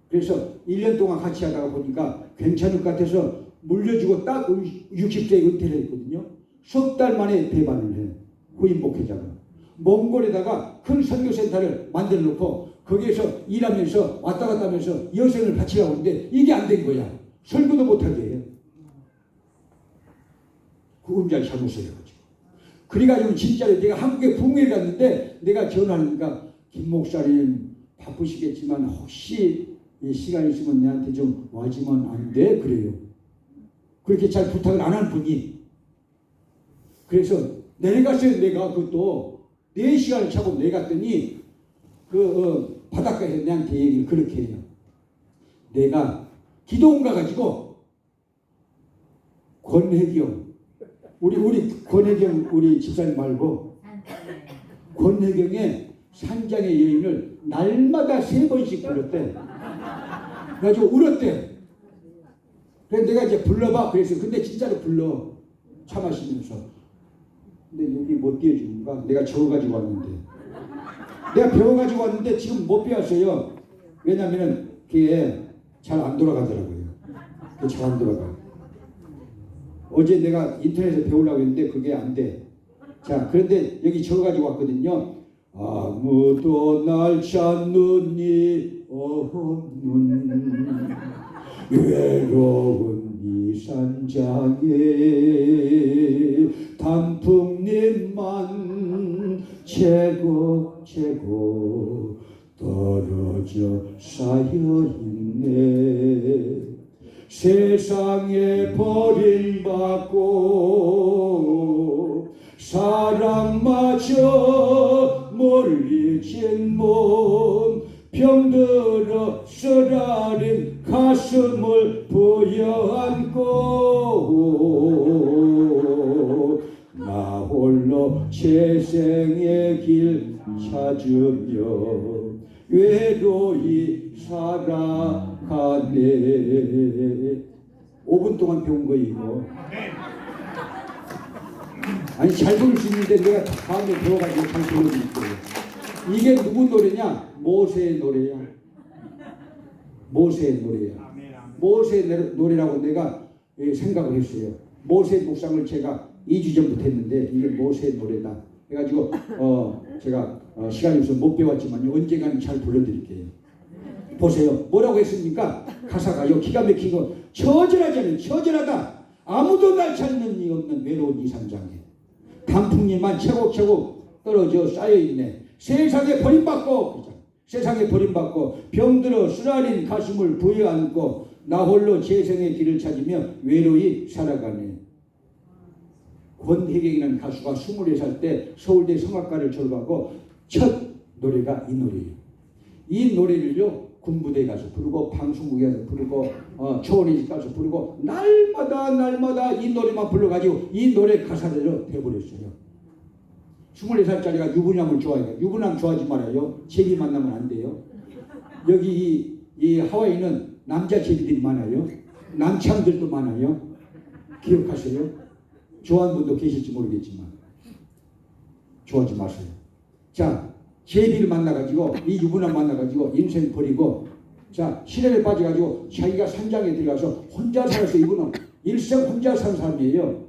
A: 그래서 1년 동안 같이 하다가 보니까 괜찮을 것 같아서 물려주고 딱 60세에 은퇴를 했거든요. 석 달 만에 배반을 해. 후임 목회자가. 몽골에다가 큰 선교센터를 만들어 놓고 거기에서 일하면서 왔다 갔다 하면서 여생을 바치려고 하는데 이게 안 된 거야. 설교도 못하게 해요. 그 음자를 잘못 써가지고. 그래가지고 진짜로 내가 한국에 부흥회를 갔는데 내가 전화하니까 김 목사님 바쁘시겠지만 혹시 시간 있으면 내한테 좀 와주면 안 돼? 그래요. 그렇게 잘 부탁을 안 한 분이. 그래서 내려갔어요. 내가 그것도 4시간을 차고 내갔더니 바닷가에서 내한테 얘기를 그렇게 해요. 내가 기도원 가가지고 권혜경, 우리 권혜경 우리 집사님 말고 권혜경의 산장의 여인을 날마다 3번씩 불렀대. 그래가지고 울었대. 그래서 내가 이제 불러봐 그랬어요. 근데 진짜로 불러. 차 마시면서. 근데 여기 못 띄워주는가? 내가 적어가지고 왔는데. 내가 배워가지고 왔는데 지금 못 배웠어요. 왜냐면은 그게 잘 안 돌아가더라고요. 그게 잘 안 돌아가. 어제 내가 인터넷에서 배우려고 했는데 그게 안 돼. 자, 그런데 여기 적어가지고 왔거든요. 아무도 날 찾느니 없는 외로운 이 산장에 단풍잎만 최고 떨어져 쌓여있네. 세상에 세상에 버림받고 사랑마저 멀리진 몸 병들어 쓰라린 가슴을 부여안고 나 홀로 재생의 길 찾으며 외로이 살아가네. 5분 동안 배운 거 이거. 아니 잘 부를 수 있는데 내가 다음에 배워가지고 잘 불러드릴게요. 이게 누구 노래냐? 모세의 노래야. 모세의 노래야. 모세의 노래라고 내가 생각을 했어요. 모세의 묵상을 제가 2주 전부터 했는데 이게 모세의 노래다. 해가지고 제가 시간이 없어서 못 배웠지만 언젠가는 잘 불러드릴게요. 보세요. 뭐라고 했습니까? 가사가요. 기가 막히고 처절하잖아요. 처절하다. 아무도 날 찾는 이 없는 외로운 이 산장에 단풍잎만 차곡차곡 떨어져 쌓여있네. 세상에 버림받고 세상에 버림받고 병들어 쓰라린 가슴을 부여안고 나 홀로 재생의 길을 찾으며 외로이 살아가네. 권혜경이라는 가수가 24살 때 서울대 성악과를 졸업하고 첫 노래가 이 노래예요. 이 노래를요 군부대에 가서 부르고 방송국에 가서 부르고 초원에 집 가서 부르고 날마다 이 노래만 불러가지고 이 노래 가사대로 돼버렸어요. 24살짜리가 유부남을 좋아해요. 유부남 좋아하지 말아요. 제비 만나면 안 돼요. 여기 이 하와이는 남자 제비들이 많아요. 남창들도 많아요. 기억하세요. 좋아하는 분도 계실지 모르겠지만 좋아하지 마세요. 자, 제비를 만나가지고 이 유부남 만나가지고 인생 버리고 자 시련에 빠져가지고 자기가 산장에 들어가서 혼자 살아서 이분은 일생 혼자 산 사람이에요.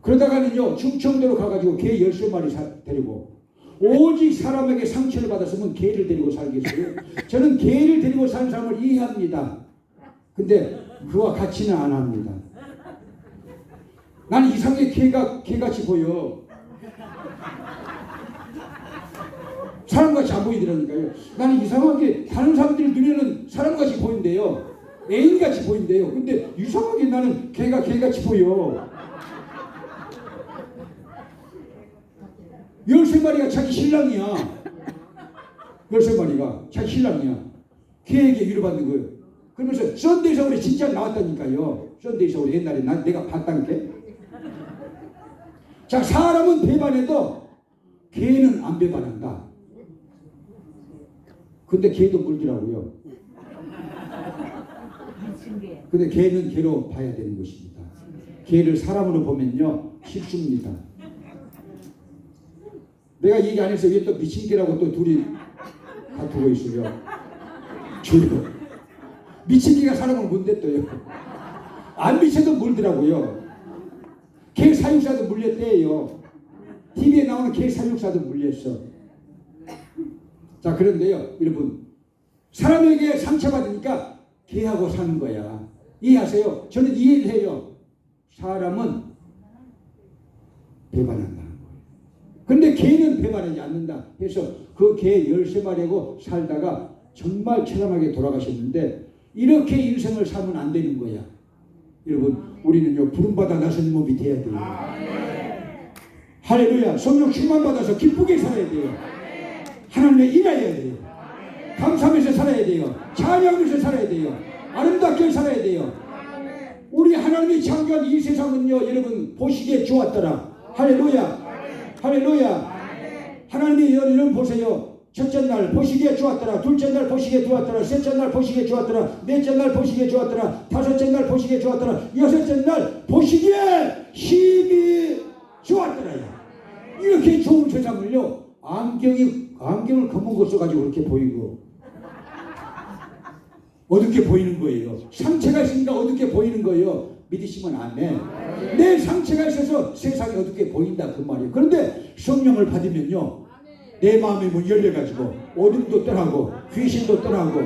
A: 그러다가는요 충청도로 가가지고 개 13마리 데리고 오직 사람에게 상처를 받았으면 개를 데리고 살겠어요. 저는 개를 데리고 사는 사람을 이해합니다. 근데 그와 같이는 안 합니다. 나는 이상하게 개같이 보여. 사람같이 안 보이더라니까요. 나는 이상하게 다른 사람들 눈에는 사람같이 보인대요. 애인같이 보인대요. 근데 이상하게 나는 개같이 보여. 13마리가 자기 신랑이야. 13마리가 자기 신랑이야. 개에게 위로받는 거예요. 그러면서 썬데이 서울에 진짜 나왔다니까요. 썬데이 서울에 옛날에 내가 봤다니까. 자, 사람은 배반해도 개는 안 배반한다. 근데 개도 물더라고요. 근데 개는 개로 봐야 되는 것입니다. 개를 사람으로 보면요 쉽습니다. 내가 얘기 안 해서 왜 또 미친 개라고 또 둘이 다투고 있어요. 주요. 미친 개가 사람을 못 냈어요. 안 미쳐도 물더라고요. 개 사육사도 물렸대요. TV에 나오는 개 사육사도 물렸어. 자, 그런데요 여러분 사람에게 상처받으니까 개하고 사는 거야. 이해하세요? 저는 이해를 해요. 사람은 배반한다는 거예요. 근데 개는 배반하지 않는다 해서 그 개 13마리하고 살다가 정말 처참하게 돌아가셨는데 이렇게 인생을 살면 안 되는 거야. 여러분 우리는요 부름받아 나선 몸이 돼야 돼요. 할렐루야. 성령 충만받아서 기쁘게 살아야 돼요. 하나님의 일해야 돼요. 감사하면서 살아야 돼요. 찬양하면서 살아야 돼요. 아름답게 살아야 돼요. 우리 하나님이 창조한 이 세상은요 여러분 보시기에 좋았더라. 할렐루야. 할렐루야. 하나님이 여러분 보세요. 첫째 날 보시기에 좋았더라. 둘째 날 보시기에 좋았더라. 셋째 날 보시기에 좋았더라. 넷째 날 보시기에 좋았더라. 다섯째 날 보시기에 좋았더라. 여섯째 날 보시기에 힘이 좋았더라. 이렇게 좋은 세상을요 안경을 검은 거 써가지고 그렇게 보이고 어둡게 보이는 거예요. 상처가 있으니까 어둡게 보이는 거예요. 믿으시면 아멘. 내 상처가 있어서 세상이 어둡게 보인다 그 말이에요. 그런데 성령을 받으면요 내 마음이 문 열려가지고 어둠도 떠나고 귀신도 떠나고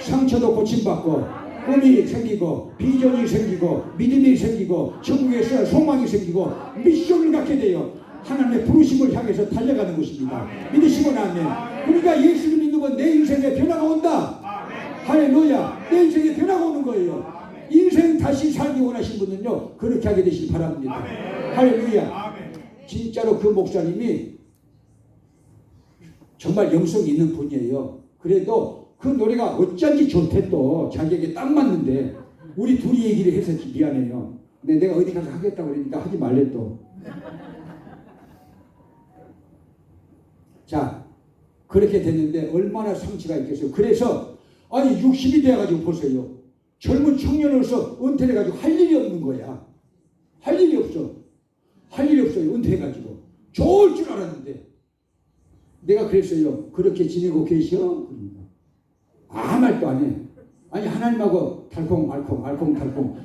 A: 상처도 고침받고 꿈이 생기고 비전이 생기고 믿음이 생기고 천국에서 소망이 생기고 미션을 갖게 돼요. 하나님의 부르심을 향해서 달려가는 것입니다. 믿으시면 아멘. 그러니까 예수를 믿는 건 내 인생에 변화가 온다. 할렐루야. 내 인생이 변화가 오는 거예요. 인생 다시 살기 원하신 분은요 그렇게 하게 되시기 바랍니다. 할렐루야. 진짜로 그 목사님이 정말 영성이 있는 분이에요. 그래도 그 노래가 어쩐지 좋대. 또 자기에게 딱 맞는데 우리 둘이 얘기를 해서 미안해요. 근데 내가 어디 가서 하겠다고 그러니까 하지 말래 또. 자, 그렇게 됐는데 얼마나 상처가 있겠어요. 그래서 아니 60이 돼가지고 보세요. 젊은 청년으로서 은퇴를 해가지고 할 일이 없는 거야. 할 일이 없어. 할 일이 없어요. 은퇴해가지고. 좋을 줄 알았는데 내가 그랬어요. 그렇게 지내고 계셔? 아무 말도 안 해. 아니 하나님하고 알콩달콩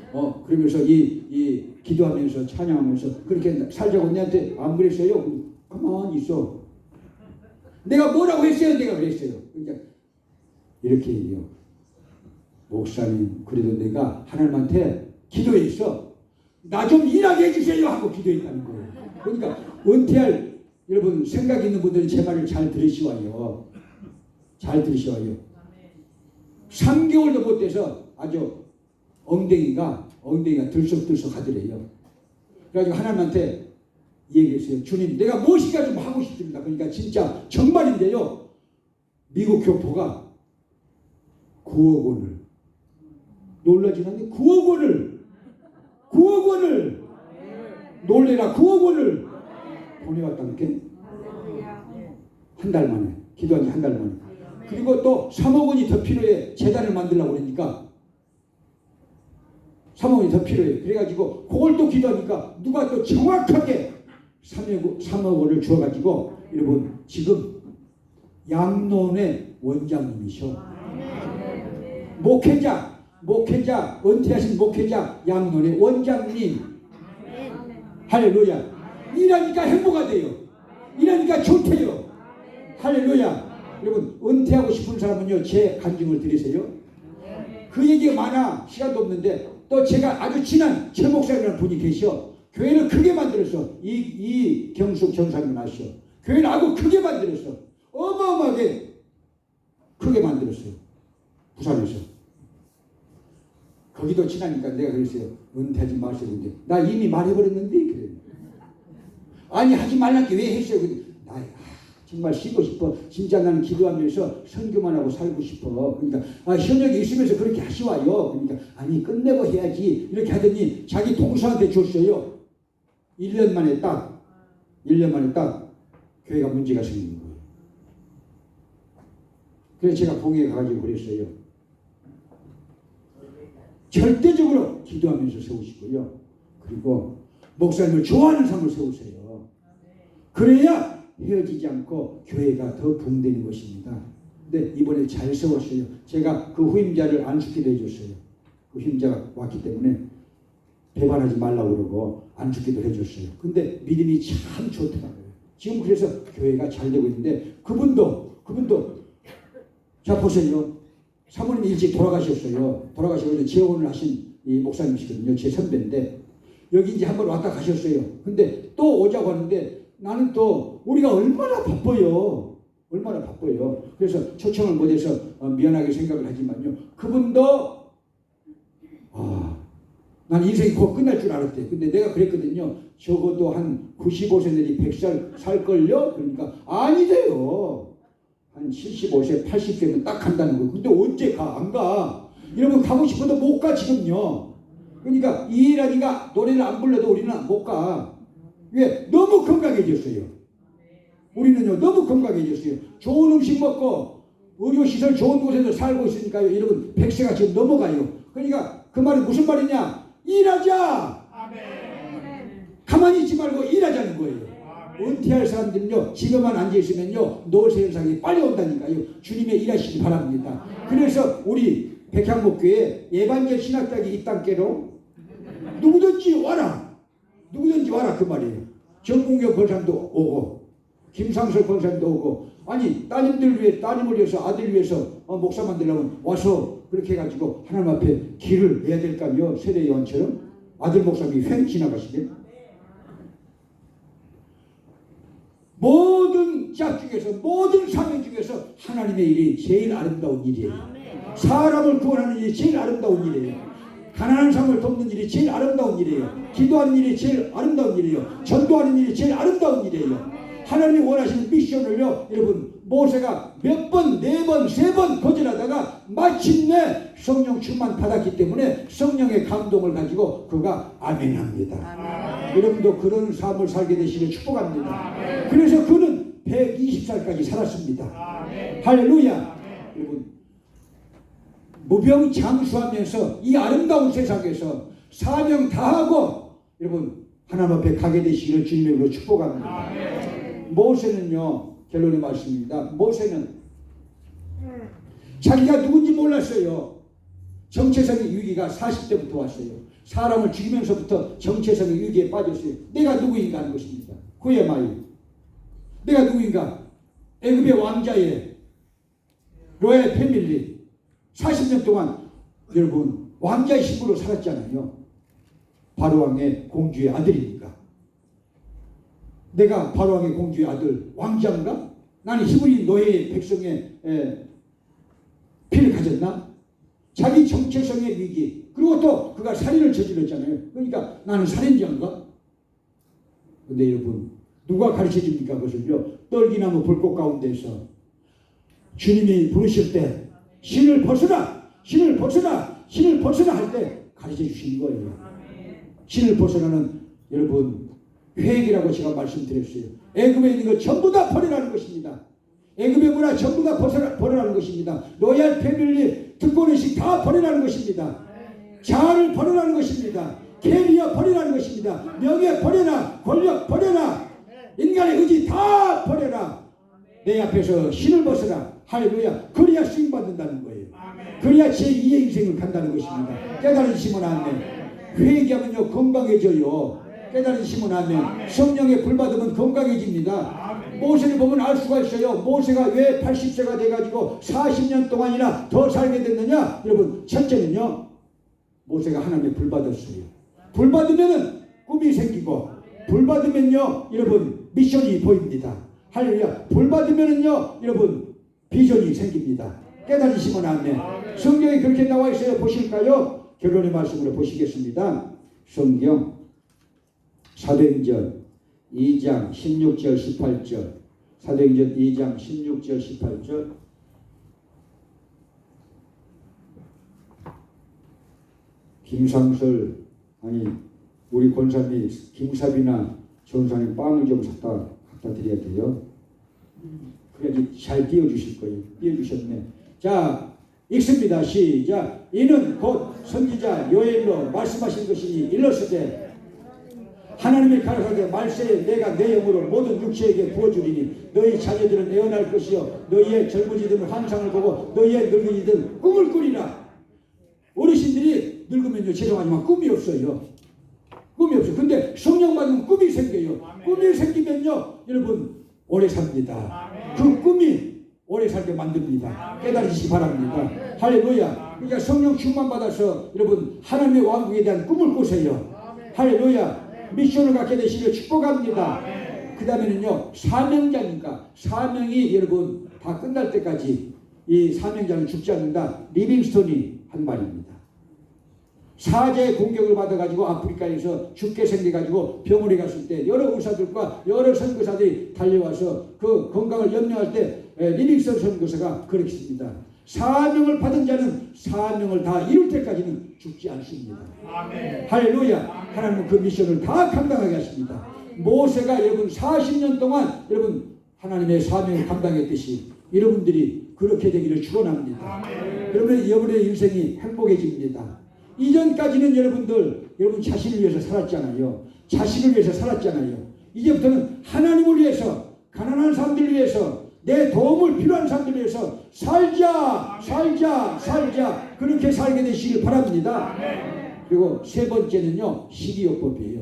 A: 그러면서 이 기도하면서 찬양하면서 그렇게 살자고 내한테 안 그랬어요? 가만히 있어. 내가 뭐라고 했어요? 내가 그랬어요. 그러니까 이렇게 얘기해요. 목사님 그래도 내가 하나님한테 기도했어. 나 좀 일하게 해주세요 하고 기도했다는 거예요. 그러니까 은퇴할 여러분 생각 있는 분들은 제 말을 잘 들으시와요. 잘 들으시와요. 3개월도 못 돼서 아주 엉덩이가 들썩들썩 하더래요. 그래가지고 하나님한테 얘기했어요. 주님 내가 무엇인가 좀 하고 싶습니다. 그러니까 진짜 정말인데요. 미국 교포가 9억 원을 놀라지 않는데 9억 원을 놀래라 9억 원을 보내왔다니까. 한 달 만에 기도한 지 한 달 만에. 그리고 또 3억 원이 더 필요해. 재단을 만들려고 그러니까 3억 원이 더 필요해. 그래가지고 그걸 또 기도하니까 누가 또 정확하게 3억 원을 주어가지고 여러분 지금 양론의 원장님이셔. 목회자 은퇴하신 목회자 양론의 원장님. 할렐루야. 일하니까 행복가 돼요. 일하니까 좋대요. 할렐루야. 여러분 은퇴하고 싶은 사람은요 제 간증을 들으세요. 그 얘기가 많아. 시간도 없는데 또 제가 아주 친한 최 목사님이라는 분이 계셔. 교회를 크게 만들었어. 이경숙 전사님 아시죠? 교회를 아주 크게 만들었어. 어마어마하게 크게 만들었어요. 부산에서. 거기도 친하니까 내가 그랬어요. 은퇴하지 마세요. 근데 나 이미 말해버렸는데 그래. 아니 하지 말라게 왜 했어요? 근데 나 정말 쉬고 싶어. 진짜 나는 기도하면서 선교만 하고 살고 싶어. 그러니까 현역이 있으면서 그렇게 하시와요. 그러니까 아니 끝내고 해야지 이렇게 하더니 자기 동서한테 줬어요. 1년 만에 딱 교회가 문제가 생긴 거예요. 그래서 제가 봉에 가가지고 그랬어요. 절대적으로 기도하면서 세우시고요. 그리고 목사님을 좋아하는 삶을 세우세요. 그래야 헤어지지 않고 교회가 더 붕대는 것입니다. 근데 이번에 잘 세웠어요. 제가 그 후임자를 안수기도 해줬어요. 그 후임자가 왔기 때문에 배반하지 말라고 그러고 안수기도 해줬어요. 근데 믿음이 참 좋더라고요. 지금 그래서 교회가 잘 되고 있는데 그분도 자 보세요. 사모님 일찍 돌아가셨어요. 돌아가셔서 재혼을 하신 이 목사님이시거든요. 제 선배인데 여기 이제 한번 왔다 가셨어요. 근데 또 오자고 하는데 나는 또 우리가 얼마나 바빠요. 그래서 초청을 못해서 미안하게 생각을 하지만요. 그분도 난 인생이 곧 끝날 줄 알았대. 근데 내가 그랬거든요. 적어도 한 95세 내지 100살 살걸요? 그러니까 아니래요. 한 75세, 80세면 딱 간다는 거예요. 근데 언제 가? 안 가. 이러면 가고 싶어도 못 가 지금요. 그러니까 이 일하니까 노래를 안 불러도 우리는 못 가. 왜? 너무 건강해졌어요. 우리는요 너무 건강해졌어요. 좋은 음식 먹고 의료시설 좋은 곳에서 살고 있으니까요. 여러분 100세가 지금 넘어가요. 그러니까 그 말이 무슨 말이냐? 일하자. 가만히 있지 말고 일하자는 거예요. 은퇴할 사람들은요 집에만 앉아있으면요 노쇠 현상이 빨리 온다니까요. 주님의 일하시기 바랍니다. 그래서 우리 백향목교회 예반절 신학대학이 입단계로 누구든지 와라 그 말이에요. 정공경 권사님도 오고 김상설 권사님도 오고 아니 따님을 위해서 아들 위해서 목사 만들려면 와서 그렇게 해가지고 하나님 앞에 길을 내야 될 거 아니에요. 세례 요한처럼 아들 목사님이 휙 지나가시게. 모든 짝 중에서 모든 사명 중에서 하나님의 일이 제일 아름다운 일이에요. 사람을 구원하는 일이 제일 아름다운 일이에요. 가난한 사람을 돕는 일이 제일 아름다운 일이에요. 기도하는 일이 제일 아름다운 일이에요. 전도하는 일이 제일 아름다운 일이에요. 하나님이 원하시는 미션을요, 여러분, 모세가 몇 번, 네 번, 세 번 거절하다가 마침내 성령 충만 받았기 때문에 성령의 감동을 가지고 그가 아멘합니다. 여러분도 그런 삶을 살게 되시길 축복합니다. 그래서 그는 120살까지 살았습니다. 할렐루야. 여러분, 무병장수하면서 이 아름다운 세상에서 사명 다하고 여러분 하나님 앞에 가게 되시기를 주님으로 축복합니다. 모세는요, 결론의 말씀입니다. 모세는 자기가 누군지 몰랐어요. 정체성의 위기가 40대부터 왔어요. 사람을 죽이면서부터 정체성의 위기에 빠졌어요. 내가 누구인가 하는 것입니다. 그의 말, 내가 누구인가? 애굽의 왕자의 로얄 패밀리 40년 동안 여러분 왕자의 신부로 살았잖아요. 바로왕의 공주의 아들이니까. 내가 바로왕의 공주의 아들 왕자인가? 나는 히브리 노예의 백성의 피를 가졌나? 자기 정체성의 위기, 그리고 또 그가 살인을 저질렀잖아요. 그러니까 나는 살인자인가? 근데 여러분, 누가 가르쳐 줍니까? 그것을요, 떨기나무 불꽃 가운데서 주님이 부르실 때 신을 벗어라, 신을 벗어라, 신을 벗어라 할 때 가르쳐 주시는 거예요. 신을 벗어나는 여러분 회개라고 제가 말씀드렸어요. 애굽에 있는 것 전부 다 버리라는 것입니다. 애굽의 문화 전부 다 버리라는 것입니다. 로얄 패밀리 특권의식 다 버리라는 것입니다. 자아를 버리라는 것입니다. 캐리어 버리라는 것입니다. 명예 버려라, 권력 버려라, 인간의 의지 다 버려라. 내 앞에서 신을 벗어라. 할렐루야. 그래야 쓰임받는다는 거예요. 그래야 제2의 인생을 간다는 것입니다. 깨달으시면 아멘. 회개하면요 건강해져요. 깨달으시면 아멘. 성령의 불받으면 건강해집니다. 모세를 보면 알 수가 있어요. 모세가 왜 80세가 돼가지고 40년 동안이나 더 살게 됐느냐? 여러분, 첫째는요, 모세가 하나님의 불받았어요. 불받으면은 꿈이 생기고, 불받으면요 여러분 미션이 보입니다. 할렐루야. 불받으면은요 여러분 비전이 생깁니다. 깨달으시면 아멘. 성경에 그렇게 나와 있어요. 보실까요? 결론의 말씀으로 보시겠습니다. 성경 사도행전 2장 16절 18절, 사도행전 2장 16절 18절. 김상설, 아니 우리 권사님이 김삽이나 전사님 빵을 좀 갖다 드려야 돼요. 그래야지 잘 띄워주실 거예요. 띄워주셨네. 자, 읽습니다. 시작. 이는 곧 선지자 요엘로 말씀하신 것이니 일러스되 하나님이 가라사대 말세에 내가 내 영으로 모든 육체에게 부어주리니 너희 자녀들은 애원할 것이요 너희의 젊은이들은 환상을 보고 너희의 늙은이들은 꿈을 꾸리라. 어르신들이 늙으면요 죄송하지만 꿈이 없어요. 꿈이 없어요. 근데 성령 받으면 꿈이 생겨요. 꿈이 생기면요 여러분 오래 삽니다. 그 꿈이 오래 살게 만듭니다. 깨달으시기 바랍니다. 할렐루야. 그러니까 성령 충만 받아서 여러분 하나님의 왕국에 대한 꿈을 꾸세요. 할렐루야. 미션을 갖게 되시길 축복합니다. 그 다음에는요 사명자니까 사명이 여러분 다 끝날 때까지 이 사명자는 죽지 않는다. 리빙스톤이 한 말입니다. 사제의 공격을 받아가지고 아프리카에서 죽게 생겨가지고 병원에 갔을 때 여러 의사들과 여러 선교사들이 달려와서 그 건강을 염려할 때 리빙스톤 선교사가 그렇게 했습니다. 사명을 받은 자는 사명을 다 이룰 때까지는 죽지 않습니다. 아멘. 할렐루야. 하나님은 그 미션을 다 감당하게 하십니다. 모세가 여러분 40년 동안 여러분 하나님의 사명을 감당했듯이 여러분들이 그렇게 되기를 축원합니다. 그러면 여러분의 인생이 행복해집니다. 이전까지는 여러분 자신을 위해서 살았잖아요. 자식을 위해서 살았잖아요. 이제부터는 하나님을 위해서, 가난한 사람들을 위해서, 내 도움을 필요한 사람들을 위해서 살자 그렇게 살게 되시길 바랍니다. 그리고 세 번째는요 식이요법이에요.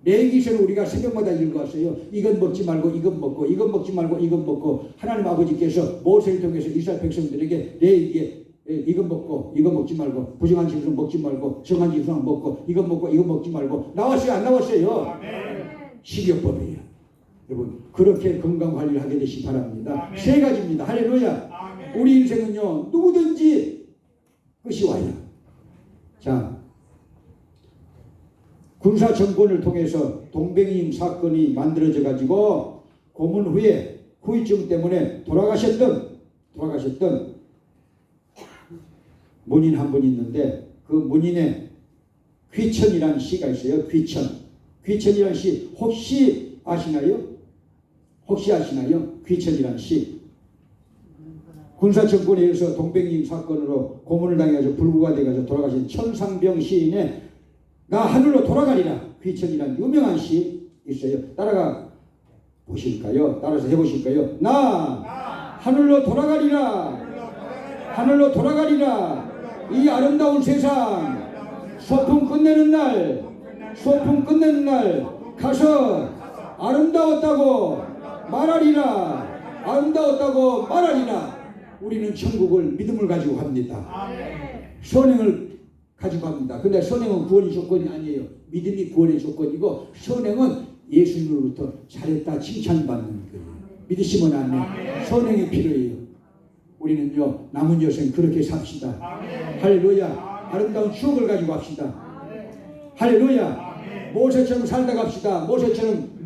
A: 레위기서를 우리가 새벽마다 읽어왔어요. 이건 먹지 말고 이건 먹고, 이건 먹지 말고 이건 먹고, 하나님 아버지께서 모세를 통해서 이스라엘 백성들에게 레위기에 이건 먹고 이거 먹지 말고, 부정한 짐승 먹지 말고, 정한 짐승 먹고, 이건 먹고 이거 먹지 말고, 나왔어요 안 나왔어요? 식이요법이에요. 여러분 그렇게 건강관리를 하게 되시기 바랍니다. 세 가지입니다. 할렐루야. 우리 인생은요 누구든지 끝이 와요. 자, 군사 정권을 통해서 동백님 사건이 만들어져 가지고 고문 후에 후유증 때문에 돌아가셨던 문인 한 분 있는데 그 문인의 귀천이라는 시가 있어요. 귀천이라는 시 혹시 아시나요? 귀천이라는 시. 군사 정권에 의해서 동백님 사건으로 고문을 당해서 불구가 돼가지고 돌아가신 천상병 시인의 나 하늘로 돌아가리라 귀천이라는 유명한 시 있어요. 따라가 보실까요? 따라서 해보실까요? 나 하늘로 돌아가리라. 하늘로 돌아가리라. 이 아름다운 세상 소풍 끝내는 날 가서 아름다웠다고 말하리라. 우리는 천국을 믿음을 가지고 갑니다. 선행을 가지고 갑니다. 근데 선행은 구원의 조건이 아니에요. 믿음이 구원의 조건이고 선행은 예수님으로부터 잘했다 칭찬받는 거예요. 믿으시면 안 돼요. 선행이 필요해요. 우리는요 남은 여생 그렇게 삽시다. 할렐루야. 아름다운 추억을 가지고 갑시다. 할렐루야. 모세처럼 살다 갑시다. 모세처럼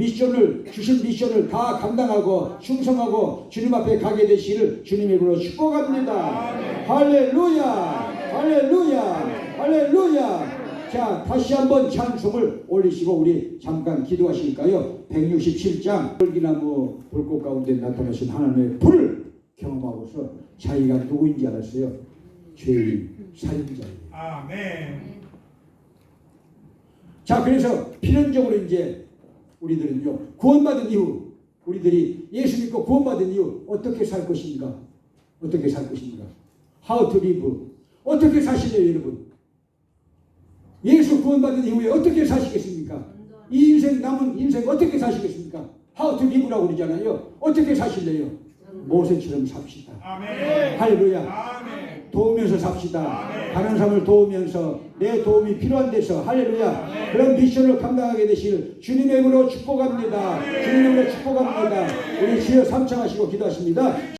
A: 주신 미션을 다 감당하고 충성하고 주님 앞에 가게 되시기를 주님의 이름으로 축복합니다. 할렐루야. 자, 다시 한번 찬송을 올리시고 우리 잠깐 기도하실까요? 167장 열기나무 불꽃 가운데 나타나신 하나님의 불을 경험하고서 자기가 누구인지 알았어요. 죄인, 살인자예요.
B: 아멘.
A: 자, 그래서 필연적으로 이제 우리들은요 구원받은 이후 우리들이 예수 믿고 구원받은 이후 어떻게 살 것인가? How to live? 어떻게 사실래요, 여러분? 예수 구원받은 이후에 어떻게 사시겠습니까? 이 인생 남은 인생 어떻게 사시겠습니까? How to live라고 그러잖아요. 어떻게 사실래요? 모세처럼 삽시다.
B: 아멘.
A: 할렐루야.
B: 아멘.
A: 도우면서 삽시다.
B: 아멘.
A: 다른 사람을 도우면서 내 도움이 필요한 데서 할렐루야.
B: 아멘.
A: 그런 미션을 감당하게 되실 주님의 이름으로 축복합니다.
B: 아멘.
A: 주님의 이름으로 축복합니다. 우리 주여 삼창하시고 기도하십니다.